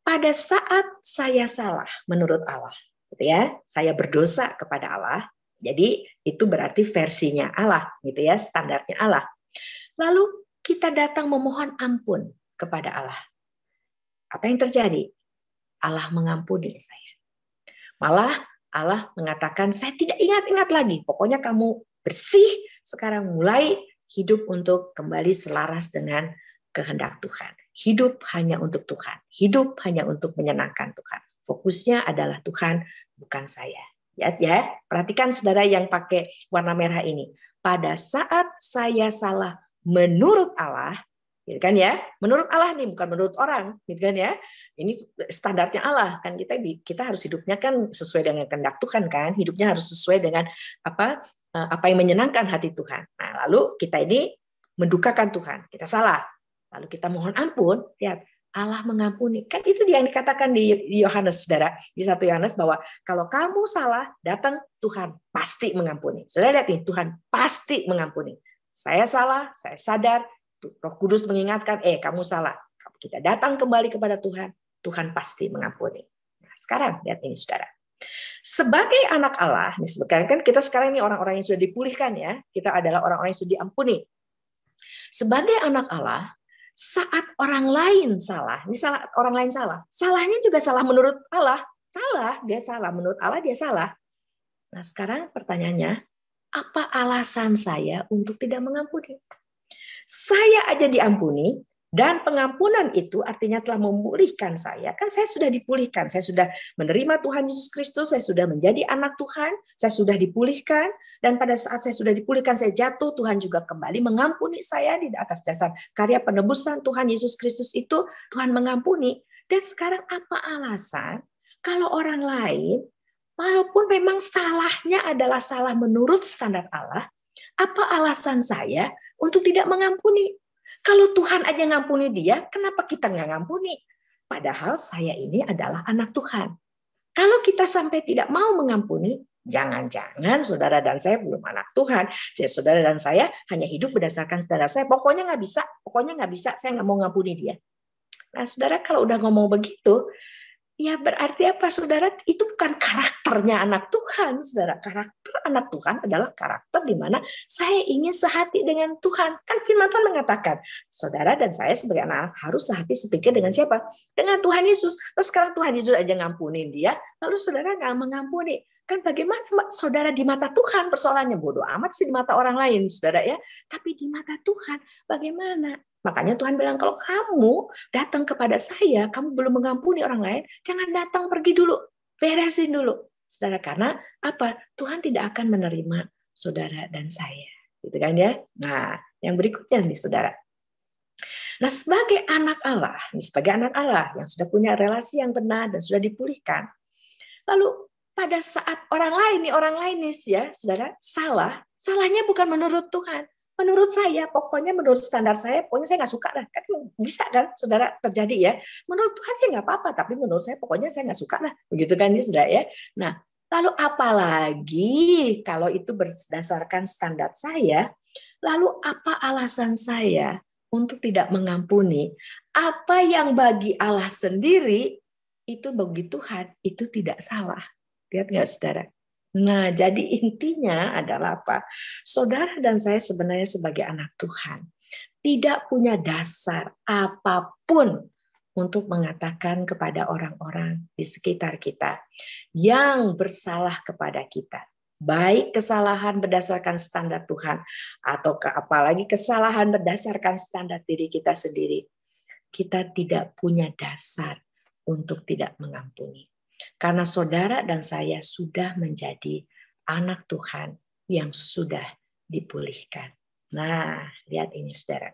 E: pada saat saya salah menurut Allah, gitu ya, saya berdosa kepada Allah, jadi itu berarti versinya Allah, gitu ya, standarnya Allah. Lalu kita datang memohon ampun kepada Allah. Apa yang terjadi? Allah mengampuni saya. Malah Allah mengatakan, saya tidak ingat-ingat lagi, pokoknya kamu bersih, sekarang mulai hidup untuk kembali selaras dengan kehendak Tuhan. Hidup hanya untuk Tuhan. Hidup hanya untuk menyenangkan Tuhan. Fokusnya adalah Tuhan, bukan saya. Ya, perhatikan saudara yang pakai warna merah ini. Pada saat saya salah menurut Allah, gitu kan ya, menurut Allah nih, bukan menurut orang, gitu kan ya. Ini standarnya Allah kan, kita harus hidupnya kan sesuai dengan kehendak Tuhan kan, hidupnya harus sesuai dengan apa yang menyenangkan hati Tuhan. Nah, lalu kita ini mendukakan Tuhan, kita salah, lalu kita mohon ampun, lihat Allah mengampuni. Kan itu yang dikatakan di Yohanes, saudara, di 1 Yohanes, bahwa kalau kamu salah, datang Tuhan pasti mengampuni. Saudara lihat nih, Tuhan pasti mengampuni. Saya salah, saya sadar, Roh Kudus mengingatkan, kamu salah. Kita datang kembali kepada Tuhan, Tuhan pasti mengampuni. Nah, sekarang lihat ini saudara. Sebagai anak Allah, kan kita sekarang ini orang-orang yang sudah dipulihkan ya, kita adalah orang-orang yang sudah diampuni. Sebagai anak Allah, saat orang lain salah, ini salah orang lain salah, salahnya juga salah menurut Allah, dia salah menurut Allah, dia salah. Nah, sekarang pertanyaannya, apa alasan saya untuk tidak mengampuni? Saya aja diampuni, dan pengampunan itu artinya telah memulihkan saya. Kan saya sudah dipulihkan, saya sudah menerima Tuhan Yesus Kristus, saya sudah menjadi anak Tuhan, saya sudah dipulihkan, dan pada saat saya sudah dipulihkan, saya jatuh, Tuhan juga kembali mengampuni saya di atas dasar karya penebusan Tuhan Yesus Kristus itu, Tuhan mengampuni. Dan sekarang apa alasan kalau orang lain, walaupun memang salahnya adalah salah menurut standar Allah, apa alasan saya untuk tidak mengampuni? Kalau Tuhan aja ngampuni dia, kenapa kita nggak ngampuni? Padahal saya ini adalah anak Tuhan. Kalau kita sampai tidak mau mengampuni, jangan-jangan saudara dan saya belum anak Tuhan. Jadi saudara dan saya hanya hidup berdasarkan standar saya. Pokoknya nggak bisa, saya nggak mau ngampuni dia. Nah saudara, kalau udah ngomong begitu, Ya berarti apa, saudara? Itu bukan karakternya anak Tuhan, saudara. Karakter anak Tuhan adalah karakter di mana saya ingin sehati dengan Tuhan. Kan firman Tuhan mengatakan, saudara dan saya sebagai anak harus sehati sepikir dengan siapa? Dengan Tuhan Yesus. Terus sekarang Tuhan Yesus aja ngampunin dia, lalu saudara nggak mengampuni. Kan bagaimana saudara di mata Tuhan persoalannya? Bodoh amat sih di mata orang lain, saudara ya. Tapi di mata Tuhan bagaimana? Makanya Tuhan bilang, kalau kamu datang kepada saya, kamu belum mengampuni orang lain, jangan datang, pergi dulu, beresin dulu. Saudara, karena apa? Tuhan tidak akan menerima saudara dan saya. Gitu kan ya? Nah, yang berikutnya nih saudara. Nah, sebagai anak Allah yang sudah punya relasi yang benar dan sudah dipulihkan, lalu pada saat orang lain nih ya, saudara, salahnya bukan menurut Tuhan. Menurut saya, pokoknya menurut standar saya, pokoknya saya nggak suka lah. Kan bisa kan, saudara, terjadi ya. Menurut Tuhan sih nggak apa-apa, tapi menurut saya pokoknya saya nggak suka lah. Begitu kan ya, saudara ya. Nah, lalu apalagi kalau itu berdasarkan standar saya, lalu apa alasan saya untuk tidak mengampuni? Apa yang bagi Allah sendiri, itu bagi Tuhan, itu tidak salah. Lihat nggak, saudara? Nah, jadi intinya adalah apa? Saudara dan saya sebenarnya sebagai anak Tuhan tidak punya dasar apapun untuk mengatakan kepada orang-orang di sekitar kita yang bersalah kepada kita. Baik kesalahan berdasarkan standar Tuhan atau apalagi kesalahan berdasarkan standar diri kita sendiri. Kita tidak punya dasar untuk tidak mengampuni. Karena saudara dan saya sudah menjadi anak Tuhan yang sudah dipulihkan. Nah, lihat ini saudara.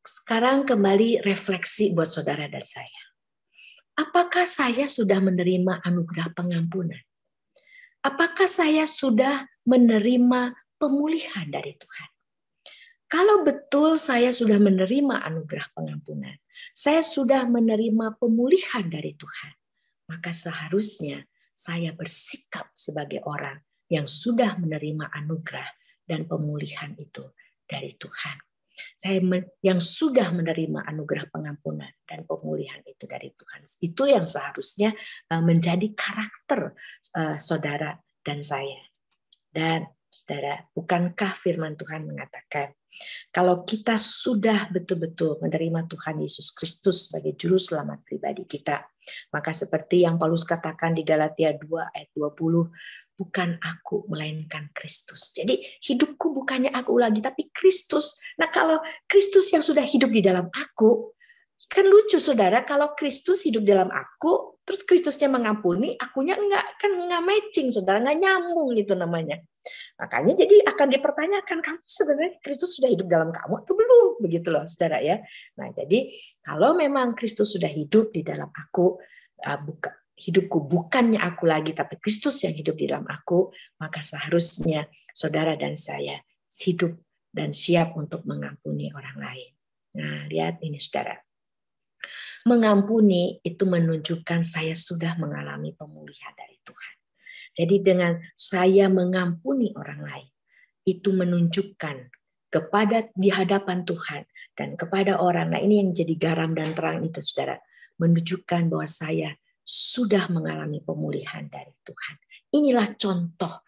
E: Sekarang kembali refleksi buat saudara dan saya. Apakah saya sudah menerima anugerah pengampunan? Apakah saya sudah menerima pemulihan dari Tuhan? Kalau betul saya sudah menerima anugerah pengampunan, saya sudah menerima pemulihan dari Tuhan, maka seharusnya saya bersikap sebagai orang yang sudah menerima anugerah dan pemulihan itu dari Tuhan. Saya yang sudah menerima anugerah pengampunan dan pemulihan itu dari Tuhan. Itu yang seharusnya menjadi karakter saudara dan saya. Dan saudara, bukankah firman Tuhan mengatakan, kalau kita sudah betul-betul menerima Tuhan Yesus Kristus sebagai juru selamat pribadi kita, maka seperti yang Paulus katakan di Galatia 2 ayat 20, bukan aku melainkan Kristus. Jadi hidupku bukannya aku lagi, tapi Kristus. Nah, kalau Kristus yang sudah hidup di dalam aku, kan lucu saudara, kalau Kristus hidup dalam aku, terus Kristusnya mengampuni, akunya enggak, kan enggak matching saudara, enggak nyambung itu namanya. Makanya jadi akan dipertanyakan, kamu sebenarnya Kristus sudah hidup dalam kamu atau belum? Begitu loh saudara ya. Nah, jadi kalau memang Kristus sudah hidup di dalam aku, hidupku bukannya aku lagi, tapi Kristus yang hidup di dalam aku, maka seharusnya saudara dan saya hidup dan siap untuk mengampuni orang lain. Nah, lihat ini saudara. Mengampuni itu menunjukkan saya sudah mengalami pemulihan dari Tuhan. Jadi dengan saya mengampuni orang lain, itu menunjukkan kepada di hadapan Tuhan dan kepada orang. Nah, ini yang jadi garam dan terang itu saudara. Menunjukkan bahwa saya sudah mengalami pemulihan dari Tuhan. Inilah contoh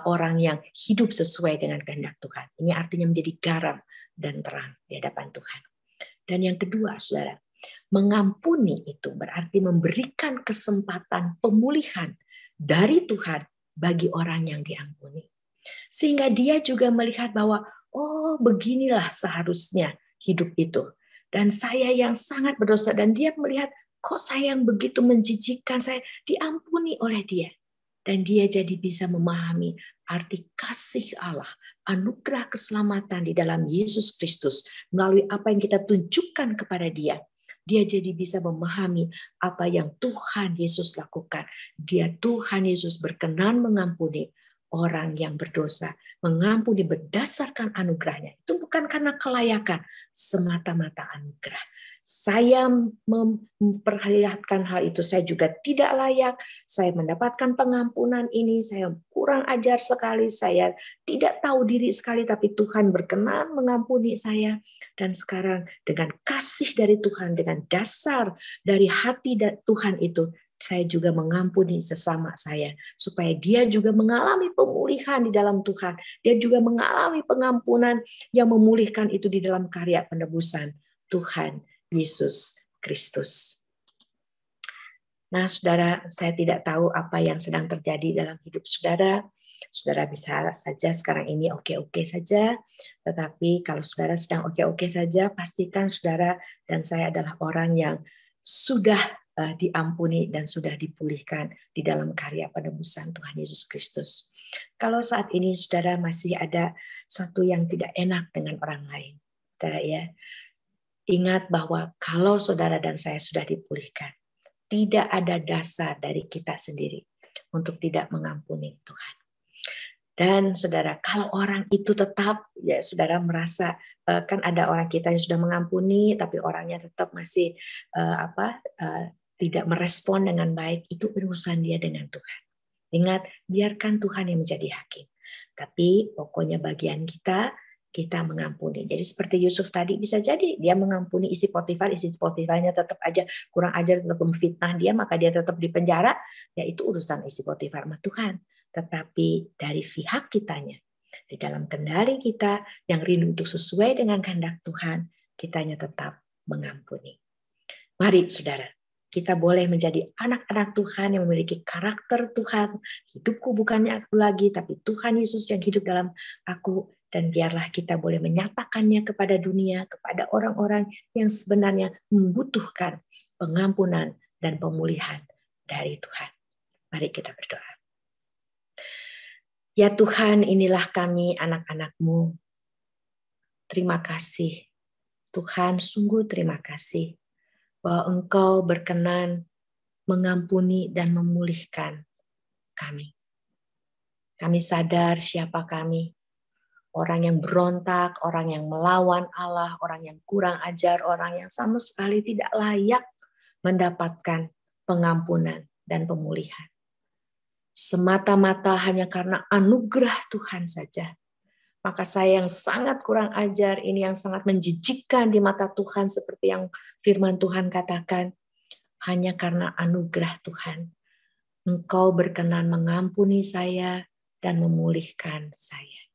E: orang yang hidup sesuai dengan kehendak Tuhan. Ini artinya menjadi garam dan terang di hadapan Tuhan. Dan yang kedua saudara, mengampuni itu berarti memberikan kesempatan pemulihan dari Tuhan bagi orang yang diampuni. Sehingga dia juga melihat bahwa, oh beginilah seharusnya hidup itu. Dan saya yang sangat berdosa, dan dia melihat, kok saya yang begitu menjijikkan, saya diampuni oleh dia. Dan dia jadi bisa memahami arti kasih Allah, anugerah keselamatan di dalam Yesus Kristus, melalui apa yang kita tunjukkan kepada dia. Dia jadi bisa memahami apa yang Tuhan Yesus lakukan. Tuhan Yesus berkenan mengampuni orang yang berdosa. Mengampuni berdasarkan anugerahnya. Itu bukan karena kelayakan, semata-mata anugerah. Saya memperlihatkan hal itu, saya juga tidak layak, saya mendapatkan pengampunan ini, saya kurang ajar sekali, saya tidak tahu diri sekali, tapi Tuhan berkenan mengampuni saya. Dan sekarang dengan kasih dari Tuhan, dengan dasar dari hati Tuhan itu, saya juga mengampuni sesama saya, supaya dia juga mengalami pemulihan di dalam Tuhan. Dia juga mengalami pengampunan yang memulihkan itu di dalam karya penebusan Tuhan Yesus Kristus. Nah, saudara, saya tidak tahu apa yang sedang terjadi dalam hidup saudara. Saudara bisa saja sekarang ini oke-oke saja, tetapi kalau saudara sedang oke-oke saja, pastikan saudara dan saya adalah orang yang sudah diampuni dan sudah dipulihkan di dalam karya penebusan Tuhan Yesus Kristus. Kalau saat ini saudara masih ada sesuatu yang tidak enak dengan orang lain, saudara ya, ingat bahwa kalau saudara dan saya sudah dipulihkan, tidak ada dasar dari kita sendiri untuk tidak mengampuni Tuhan. Dan saudara, kalau orang itu tetap, ya saudara merasa, kan ada orang kita yang sudah mengampuni, tapi orangnya tetap masih tidak merespon dengan baik, itu urusan dia dengan Tuhan. Ingat, biarkan Tuhan yang menjadi hakim. Tapi pokoknya bagian kita mengampuni. Jadi seperti Yusuf tadi, bisa jadi dia mengampuni istri Potifarnya tetap aja kurang ajar, tetap memfitnah dia, maka dia tetap di penjara, ya itu urusan istri Potifar sama Tuhan. Tetapi dari pihak kitanya, di dalam kendali kita yang rindu untuk sesuai dengan kehendak Tuhan, kitanya tetap mengampuni. Mari saudara, kita boleh menjadi anak-anak Tuhan yang memiliki karakter Tuhan. Hidupku bukannya aku lagi, tapi Tuhan Yesus yang hidup dalam aku. Dan biarlah kita boleh menyatakannya kepada dunia, kepada orang-orang yang sebenarnya membutuhkan pengampunan dan pemulihan dari Tuhan. Mari kita berdoa. Ya Tuhan, inilah kami anak-anak-Mu. Terima kasih. Tuhan, sungguh terima kasih bahwa Engkau berkenan mengampuni dan memulihkan kami. Kami sadar siapa kami. Orang yang berontak, orang yang melawan Allah, orang yang kurang ajar, orang yang sama sekali tidak layak mendapatkan pengampunan dan pemulihan. Semata-mata hanya karena anugerah Tuhan saja. Maka saya yang sangat kurang ajar, ini yang sangat menjijikkan di mata Tuhan seperti yang firman Tuhan katakan, hanya karena anugerah Tuhan. Engkau berkenan mengampuni saya dan memulihkan saya.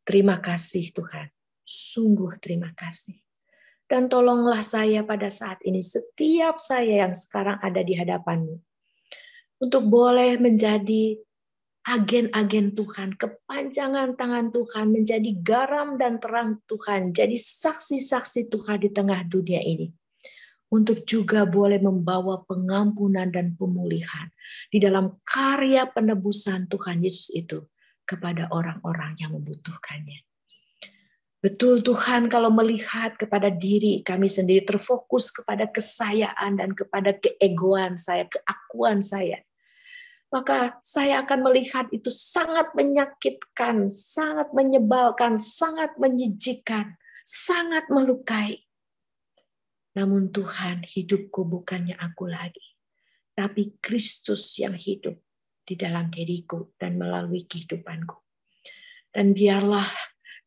E: Terima kasih Tuhan, sungguh terima kasih. Dan tolonglah saya pada saat ini, setiap saya yang sekarang ada di hadapan-Mu, untuk boleh menjadi agen-agen Tuhan, kepanjangan tangan Tuhan, menjadi garam dan terang Tuhan, jadi saksi-saksi Tuhan di tengah dunia ini. Untuk juga boleh membawa pengampunan dan pemulihan di dalam karya penebusan Tuhan Yesus itu kepada orang-orang yang membutuhkannya. Betul Tuhan, kalau melihat kepada diri kami sendiri, terfokus kepada kesayaan dan kepada keegoan saya, keakuan saya, maka saya akan melihat itu sangat menyakitkan, sangat menyebalkan, sangat menjijikkan, sangat melukai. Namun Tuhan, hidupku bukannya aku lagi, tapi Kristus yang hidup di dalam diriku dan melalui kehidupanku. Dan biarlah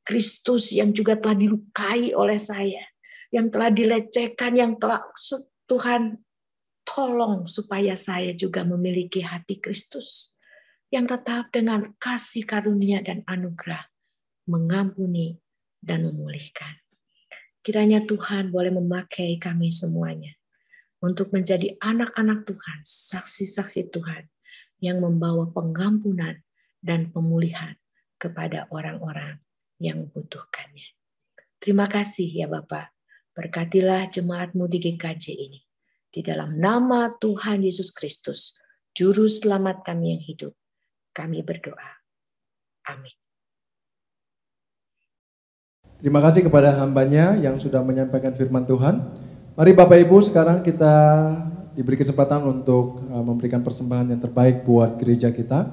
E: Kristus yang juga telah dilukai oleh saya, yang telah dilecehkan, yang telah Tuhan tolong supaya saya juga memiliki hati Kristus yang tetap dengan kasih karunia dan anugerah mengampuni dan memulihkan. Kiranya Tuhan boleh memakai kami semuanya untuk menjadi anak-anak Tuhan, saksi-saksi Tuhan yang membawa pengampunan dan pemulihan kepada orang-orang yang membutuhkannya. Terima kasih ya Bapa. Berkatilah jemaat-Mu di GKJ ini. Di dalam nama Tuhan Yesus Kristus, Juru Selamat kami yang hidup, kami berdoa. Amin.
C: Terima kasih kepada hambanya yang sudah menyampaikan firman Tuhan. Mari Bapak Ibu, sekarang kita diberi kesempatan untuk memberikan persembahan yang terbaik buat gereja kita.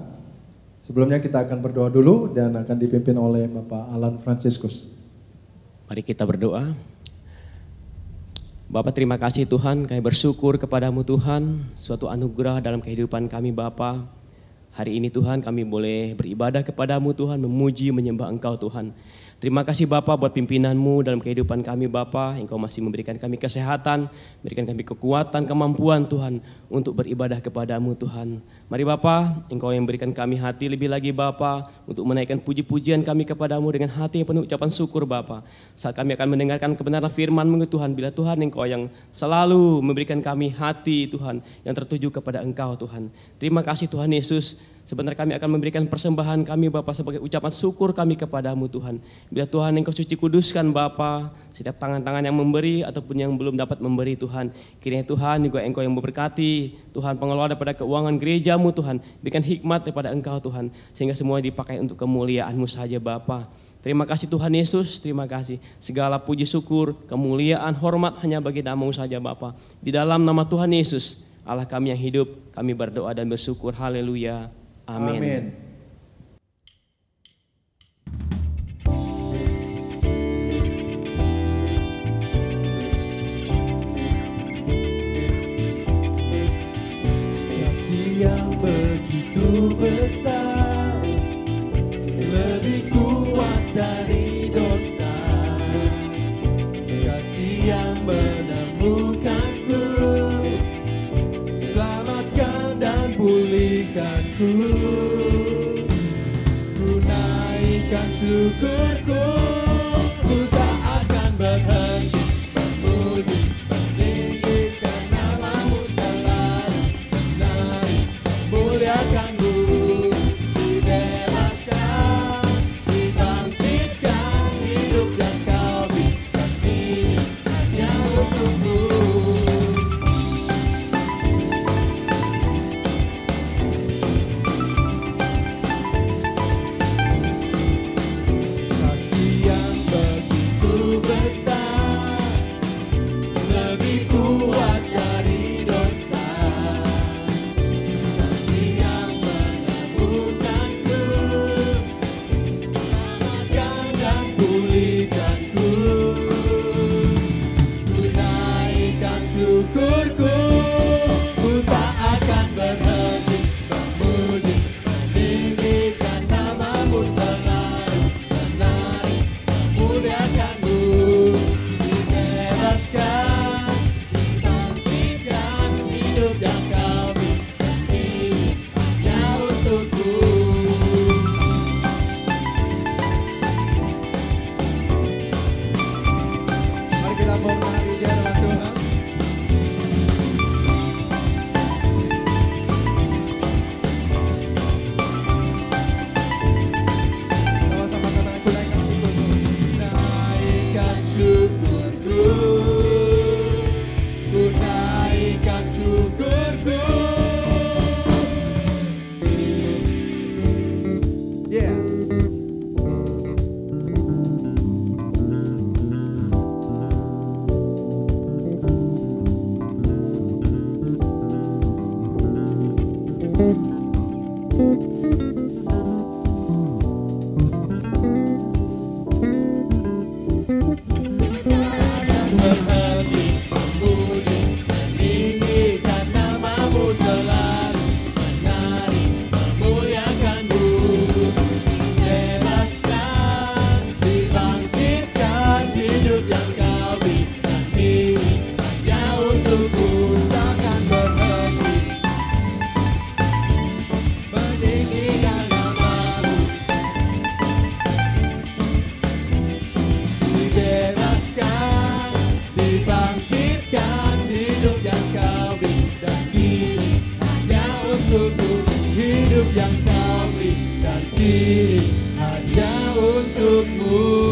C: Sebelumnya kita akan berdoa dulu dan akan dipimpin oleh Bapak Alan Franciscus.
F: Mari kita berdoa. Bapa, terima kasih Tuhan, kami bersyukur kepadamu Tuhan, suatu anugerah dalam kehidupan kami Bapa. Hari ini Tuhan kami boleh beribadah kepadamu Tuhan, memuji, menyembah Engkau Tuhan. Terima kasih Bapa buat pimpinanmu dalam kehidupan kami Bapa. Engkau masih memberikan kami kesehatan, memberikan kami kekuatan, kemampuan Tuhan untuk beribadah kepadamu Tuhan. Mari Bapa, Engkau yang memberikan kami hati lebih lagi Bapa untuk menaikkan puji-pujian kami kepadamu dengan hati yang penuh ucapan syukur Bapa. Saat kami akan mendengarkan kebenaran firman-Mu Tuhan, bila Tuhan Engkau yang selalu memberikan kami hati Tuhan yang tertuju kepada Engkau Tuhan. Terima kasih Tuhan Yesus. Sebentar kami akan memberikan persembahan kami Bapa sebagai ucapan syukur kami kepadamu Tuhan. Bila Tuhan Engkau suci kuduskan Bapa, setiap tangan-tangan yang memberi ataupun yang belum dapat memberi Tuhan. Kiranya Tuhan juga Engkau yang memberkati, Tuhan pengelola daripada keuangan gerejamu Tuhan. Berikan hikmat daripada Engkau Tuhan, sehingga semua dipakai untuk kemuliaan-Mu saja Bapa. Terima kasih Tuhan Yesus, terima kasih. Segala puji syukur, kemuliaan, hormat hanya bagi nama-Mu saja Bapa. Di dalam nama Tuhan Yesus, Allah kami yang hidup, kami berdoa dan bersyukur. Haleluya. Amin.
C: Amin. Kasih yang begitu besar, lebih kuat dari dosa. Kasih yang menemukanku, selamatkan dan pulihkanku. Ku naikkan syukurku, ku tak akan berhenti memuji, meninggikan nama-Mu selalu, menari, memuliakan-Mu. Dibebaskan, dibangkitkan, hidup yang Kau berikan ini hanya untuk-Mu.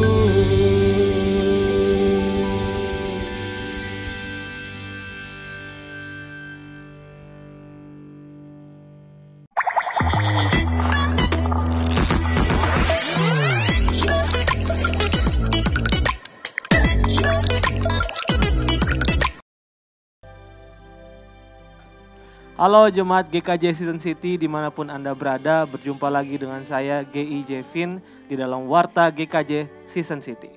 B: Halo Jemaat GKJ Season City dimanapun Anda berada, berjumpa lagi dengan saya GI Jevin di dalam Warta GKJ Season City.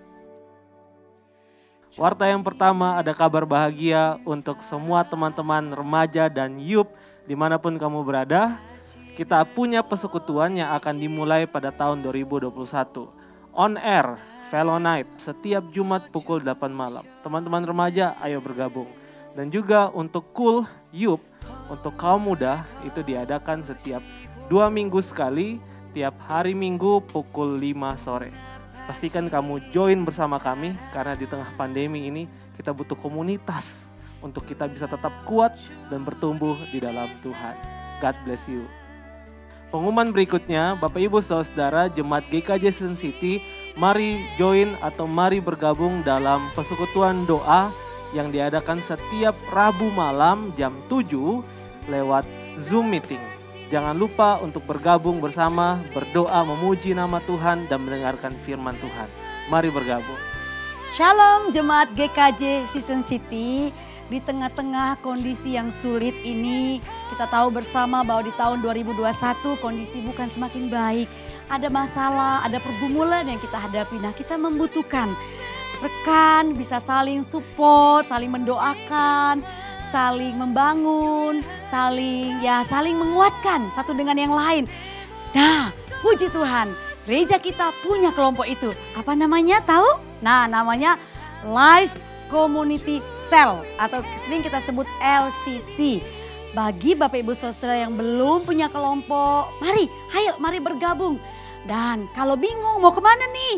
B: Warta yang pertama ada kabar bahagia untuk semua teman-teman remaja dan youth dimanapun kamu berada. Kita punya persekutuan yang akan dimulai pada tahun 2021. On air, Fellow Night, setiap Jumat pukul 8 malam. Teman-teman remaja, ayo bergabung. Dan juga untuk Cool Youth, untuk kaum muda, itu diadakan setiap 2 minggu sekali, tiap hari Minggu pukul 5 sore. Pastikan kamu join bersama kami, karena di tengah pandemi ini kita butuh komunitas untuk kita bisa tetap kuat dan bertumbuh di dalam Tuhan. God bless you. Pengumuman berikutnya, Bapak Ibu Saudara Jemaat GKJ Season City, mari join atau mari bergabung dalam persekutuan doa yang diadakan setiap Rabu malam jam 7 lewat Zoom meeting. Jangan lupa untuk bergabung bersama, berdoa memuji nama Tuhan dan mendengarkan firman Tuhan. Mari bergabung.
G: Shalom Jemaat GKJ Season City. Di tengah-tengah kondisi yang sulit ini, kita tahu bersama bahwa di tahun 2021 kondisi bukan semakin baik. Ada masalah, ada pergumulan yang kita hadapi. Nah, kita membutuhkan rekan, bisa saling support, saling mendoakan, saling membangun, saling menguatkan satu dengan yang lain. Nah, puji Tuhan, gereja kita punya kelompok itu. Apa namanya, tahu? Nah, namanya Life Community Cell atau sering kita sebut LCC. Bagi Bapak Ibu Saudara yang belum punya kelompok, mari bergabung. Dan kalau bingung mau kemana nih?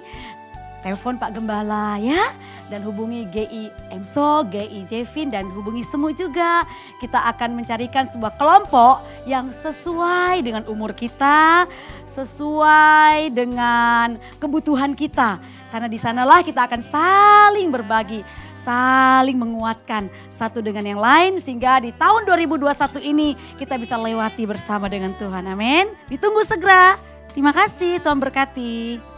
G: Telepon Pak Gembala ya. Dan hubungi GI Emso, GI Jevin dan hubungi semua juga. Kita akan mencarikan sebuah kelompok yang sesuai dengan umur kita, sesuai dengan kebutuhan kita. Karena di sanalah kita akan saling berbagi, saling menguatkan satu dengan yang lain. Sehingga di tahun 2021 ini kita bisa lewati bersama dengan Tuhan. Amin. Ditunggu segera. Terima kasih, Tuhan berkati.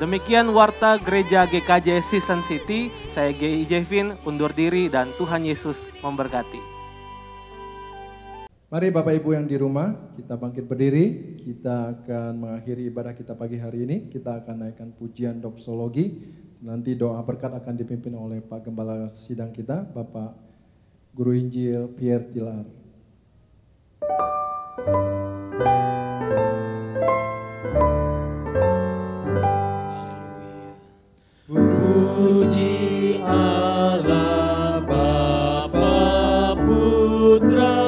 B: Demikian Warta Gereja GKJ Season City. Saya GI Jevin undur diri dan Tuhan Yesus memberkati.
C: Mari Bapak Ibu yang di rumah, kita bangkit berdiri. Kita akan mengakhiri ibadah kita pagi hari ini. Kita akan naikkan pujian doksologi. Nanti doa berkat akan dipimpin oleh Pak Gembala Sidang kita, Bapak Guru Injil Pierre Tilar.
F: Puji Allah Bapa Putra,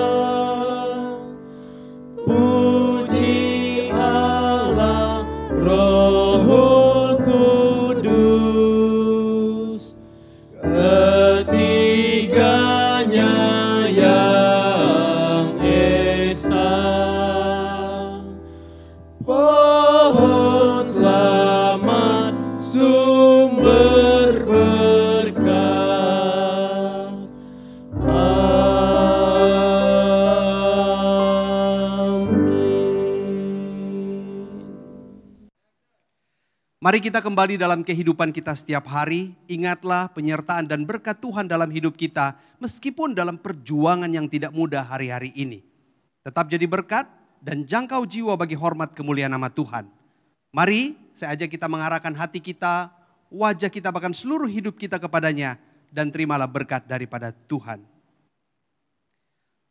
F: puji Allah Roh Kudus, ketiganya yang esa. Pohon selamat sumber berkat. Amin.
A: Mari kita kembali dalam kehidupan kita setiap hari. Ingatlah penyertaan dan berkat Tuhan dalam hidup kita meskipun dalam perjuangan yang tidak mudah hari-hari ini. Tetap jadi berkat dan jangkau jiwa bagi hormat kemuliaan nama Tuhan. Mari saya ajak kita mengarahkan hati kita, wajah kita bahkan seluruh hidup kita kepadanya dan terimalah berkat daripada Tuhan.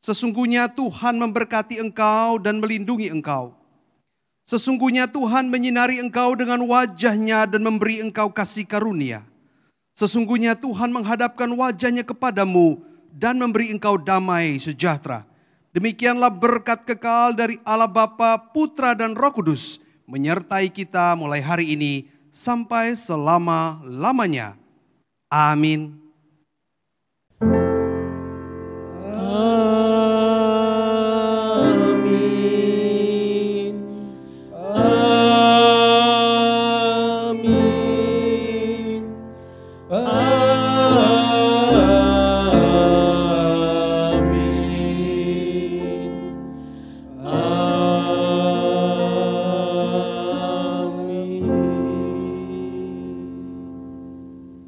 A: Sesungguhnya Tuhan memberkati engkau dan melindungi engkau. Sesungguhnya Tuhan menyinari engkau dengan wajah-Nya dan memberi engkau kasih karunia. Sesungguhnya Tuhan menghadapkan wajah-Nya kepadamu dan memberi engkau damai sejahtera. Demikianlah berkat kekal dari Allah Bapa, Putra dan Roh Kudus menyertai kita mulai hari ini sampai selama-lamanya. Amin.
F: Amin. Amin.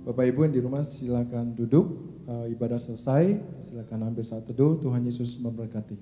C: Bapak Ibu yang di rumah silakan duduk, ibadah selesai, silakan ambil saat teduh, Tuhan Yesus memberkati.